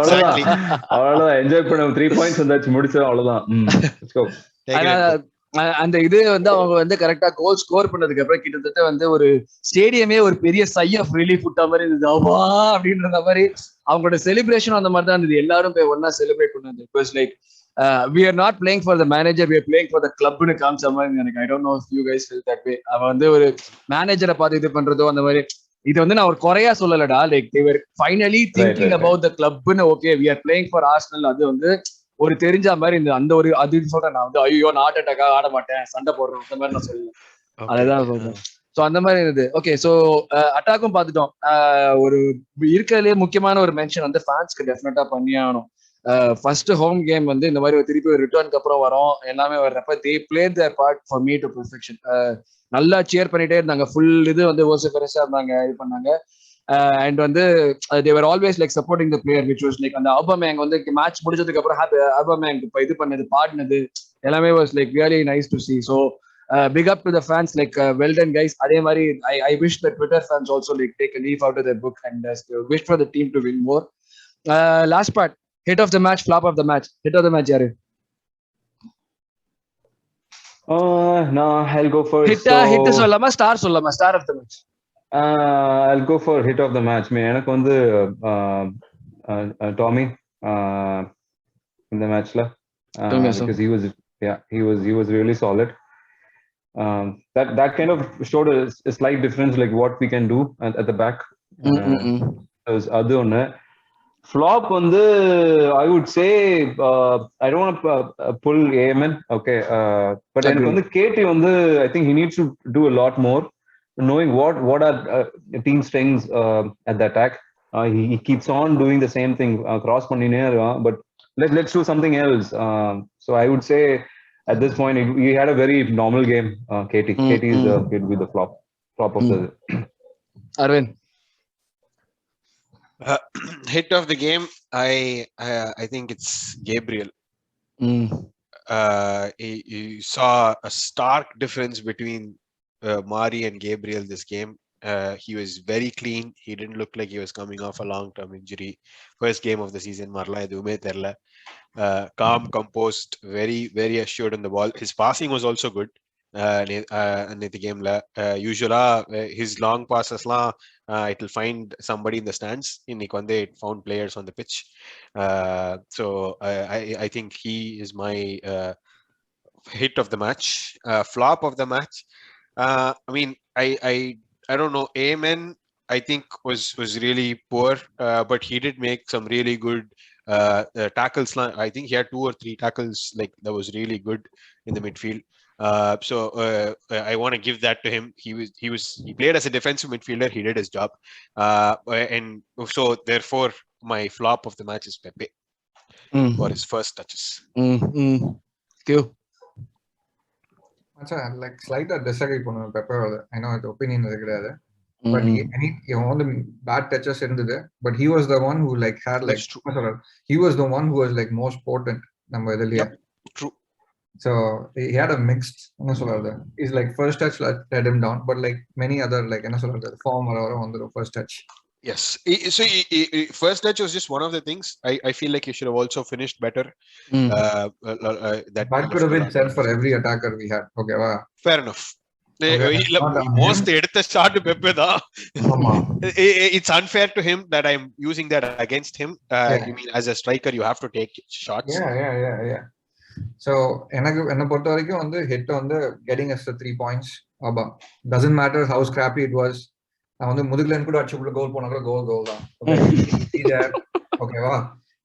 அவ்வளவுதான் என்ஜாய் பண்ண. 3 பாயிண்ட்ஸ் வந்தாச்சு, முடிச்சோம், அவ்வளவுதான். அந்த இது வந்து அவங்க வந்து கரெக்டா கோல் ஸ்கோர் பண்ணதுக்கு அப்புறம் கிட்டத்தட்ட வந்து ஒரு ஸ்டேடியமே ஒரு பெரிய சை ஆஃப் ரிலீஃப் விட்ட மாதிரி இருந்தது. அவா அப்படின்ற மாதிரி அவங்களோட செலிப்ரேஷன் அந்த மாதிரி தான் இருந்தது. எல்லாரும் போய் ஒன்னா செலிப்ரேட் பண்ணது. It was like we are not playing for the manager, we are playing for the club னு காமிச்ச மாதிரி எனக்கு. I don't know if you guys feel that way. அவன் வந்து ஒரு மேனேஜரை பார்த்து இது பண்றதோ அந்த மாதிரி. இது வந்து நான் ஒரு குறையா சொல்லலடா. Like they were finally thinking about the club னு. okay we are playing for Arsenal. அது வந்து ஒரு தெரிஞ்ச மாதிரி இந்த அந்த ஒரு அது சொல்றேன். நான் வந்து ஐயோ நாட் அட்டாக்கா ஆட மாட்டேன், சண்டை போடுறேன் அந்த மாதிரி நான் சொல்லுவேன். அதுதான் சொல்றேன். ஸோ அந்த மாதிரி இருந்தது. ஓகே, ஸோ அட்டாக்கும் பார்த்துட்டோம். ஒரு இருக்கிறதுலே முக்கியமான ஒரு மென்ஷன் வந்து ஃபேன்ஸ்க்கு டெஃபினட்டா பண்ணி ஆகணும். ஃபர்ஸ்ட் ஹோம் கேம் வந்து இந்த மாதிரி திருப்பி ஒரு ரிட்டர்னுக்கு அப்புறம் வரோம், எல்லாமே வர்றப்ப they played their part for me to perfection. நல்லா சேர் பண்ணிட்டே இருந்தாங்க. ஃபுல் இது வந்து ஓசஃபரஸா இருந்தாங்க, இது பண்ணாங்க. அண்ட் வந்து they were always like supporting the player, which was like அந்த ஆபமேங் வந்து மேட்ச் முடிஞ்சதுக்கு அப்புறம் ஆபமேங் இப்போ இது பண்ணது பாடினது எல்லாமே was like really nice to see. So big up to the fans, like well done guys. அதே மாதிரி I wish the Twitter fans also like take a leaf out of their book and wish for the team to win more. Last part, hit of the match, flop of the match. Hit of the match யாரு? No, I'll go for hit சொல்லலாமா star சொல்லலாமா star of the match? I'll go for hit of the match. எனக்கு வந்து Tommy in the matchல because he was really solid. That kind of showed a slight difference, like what we can do at the back. அது ஒண்ணு. Flop வந்து I would say I don't want to pull Amen, okay, but எனக்கு வந்து KT வந்து I think he needs to do a lot more, knowing what are team strengths at the attack. He keeps on doing the same thing, cross பண்ணினே இருக்கான், but let's do something else. So I would say at this point he had a very normal game. KT is could be the flop of the Arvind. Hit of the game, I think it's Gabriel. You saw a stark difference between Mari and Gabriel this game. He was very clean. He didn't look like he was coming off a long-term injury. First game of the season, marla edume therla. Calm, composed, very, very assured on the ball. His passing was also good. In the game usually his long passes it will find somebody in the stands. இன்னைக்கு வந்து it found players on the pitch. So I think he is my hit of the match. Flop of the match, I mean, I don't know, Amen I think was really poor, but he did make some really good tackles. I think he had 2 or 3 tackles like that was really good in the midfield. So I want to give that to him. He played as a defensive midfielder. He did his job, and so therefore my flop of the match is Pepe for his first touches. Like slightly disagree பண்ணுவேன் பெப்பரோட. I know the opinion is கிடையாது, but he on the bad touches இருந்தது, but he was the one who like had like he was the one who was like most potent நம்ம இதுலயே. True. So he had a mixed என்ன சொல்றது, is like first touch let him down, but like many other like என்ன சொல்றது form வர on the first touch. Yes. So first touch was just one of the things. I feel like he should have also finished better. That could have been said for every attacker we had. Okay, wow. Fair enough. Most எடுத்த shot Pepe da. It's unfair to him that I'm using that against him. You mean as a striker you have to take shots? Yeah. So என்ன பொறுத்த வரைக்கும் வந்து hit வந்து getting us the 3 points. Doesn't matter how scrappy it was. நான் வந்து முதுகுலன் கூட அடிச்சு கோல் போனா கூட கோல் தான். ஓகேவா,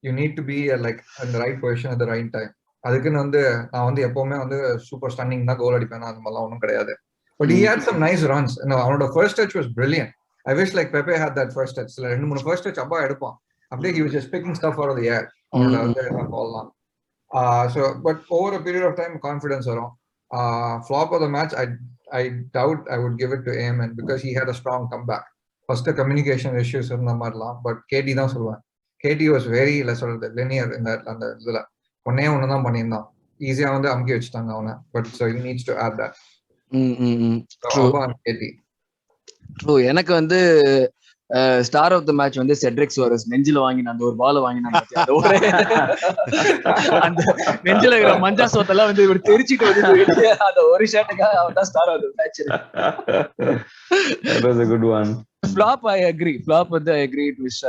you need to be like in the right position at the right time. அதுக்குன்னு வந்து நான் வந்து எப்பவுமே வந்து சூப்பர் ஸ்டன்னிங் தான் கோல் அடிப்பேன், அது மாதிரிலாம் ஒன்றும் கிடையாது. But he had some nice runs. அவனோட first touch was brilliant. I wish like Pepe had that first touch. 2-3 first touch அப்பா எடுப்பான். அப்படியே he was just picking stuff out of the air. அவனோட வந்து பால்லாம். So but over a period of time confidence வரும். Flop of the match, I doubt I would give it to Amen because he had a strong comeback. First the communication issues இருந்த மாதிரிலாம், but KT தான் சொல்லுவேன். KT was very linear in that அந்த இதுல ஒன்னே தான் பண்ணியிருந்தான். ஈஸியா வந்து அமுக்கி வச்சுட்டாங்க அவனை. But so he needs to add that. True. எனக்கு வந்து ஸ்டார் ஆஃப் த மேட்ச் வந்து செட்ரிக் சோரஸ் நெஞ்சில வாங்கின அந்த ஒரு பால் வாங்கினான். அந்த நெஞ்சில இருக்கிற மஞ்சா சோத்தெல்லாம் வந்து இப்படி தெரிச்சிட்டு வந்து அந்த ஒரு ஷாட்டுக்காக அவன் தான் star of the match. That was a good one. Flop, I agree. Flop with I agree with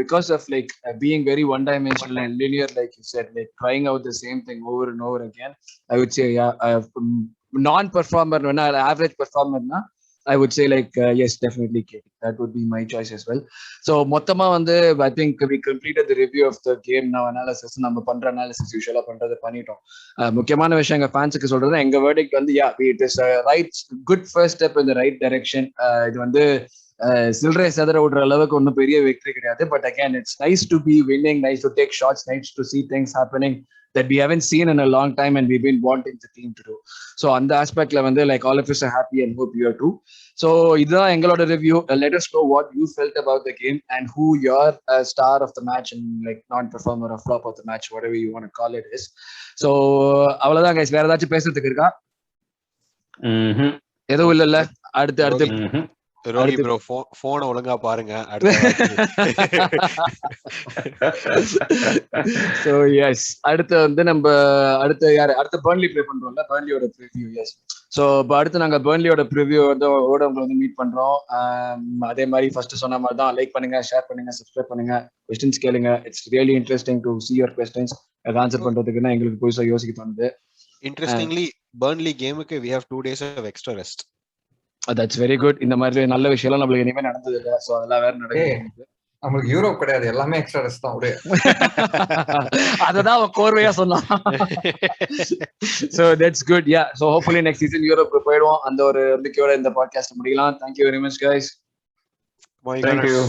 because of like being very one-dimensional and linear, like you said, like trying out the same thing over and over again. I would say, non-performer, average performer, I would say like yes, definitely KT. That would be my choice as well. So மொத்தமா வந்து I think we completed the review of the game now analysis. நம்ம பண்ற analysis யூசுவலா பண்றது பண்ணிட்டோம். முக்கியமான விஷயம் எங்க ஃபேன்ஸுக்கு சொல்றது, எங்க verdict வந்து it is a good first step in the right direction. இது வந்து சில்ரே செதற விடுற அளவுக்கு ஒன்றும் பெரிய வெற்றி கிடையாது. But again it's nice to be winning, nice to take shots, nice to see things happening that we haven't seen in a long time and we've been wanting the team to do. So on the aspect la வந்து like all of us are happy and hope you are too. So இதுதான் எங்களோட review. Let us know what you felt about the game and who your star of the match and like non-performer or flop of the match, whatever you want to call it is. So அவ்வளவுதான் guys. வேற ஏதாச்சும் பேசுறதுக்கு இருக்கா? எதுவும் இல்ல. அடுத்து ரோஹி bro போன ஒழுங்கா பாருங்க அடுத்த சோ எஸ் அடுத்து வந்து நம்ம அடுத்த பர்ன்லி ப்ளே பண்றோம்ல, பர்ன்லியோட ப்ரிவ்யூ. எஸ் சோ இப்போ அடுத்து நாங்க பர்ன்லியோட ப்ரிவ்யூ வந்து உங்களை வந்து மீட் பண்றோம். அதே மாதிரி ஃபர்ஸ்ட் சொன்ன மாதிரி தான், லைக் பண்ணுங்க, ஷேர் பண்ணுங்க, சப்ஸ்கிரைப் பண்ணுங்க, கொஸ்டின்ஸ் கேளுங்க. It's really interesting to see your questions. அதை ஆன்சர் பண்றதுக்குன்னா எங்களுக்கு புதுசா யோசிக்க தோணுது. இன்ட்ரெஸ்டிங்லி பர்ன்லி கேமுக்கு we have 2 days of extra rest. That's very good. இந்த மாதிரி நல்ல விஷயம் நம்மளுக்கு இனிமே நடந்தது இல்லை. ஸோ அதெல்லாம் வேற நடக்குது. நம்மளுக்கு யூரோப் கிடையாது, எல்லாமே எக்ஸ்ட்ரா ரெஸ்ட் தான். அப்படியே அததான் அவன் கோர்வையா சொன்னான். So that's good. Yeah. So hopefully next season Europe போயிடுவோம். அந்த ஒரு நம்பிக்கையோட இந்த பாட்காஸ்ட் முடிக்கலாம். Thank you very much guys. Thank you.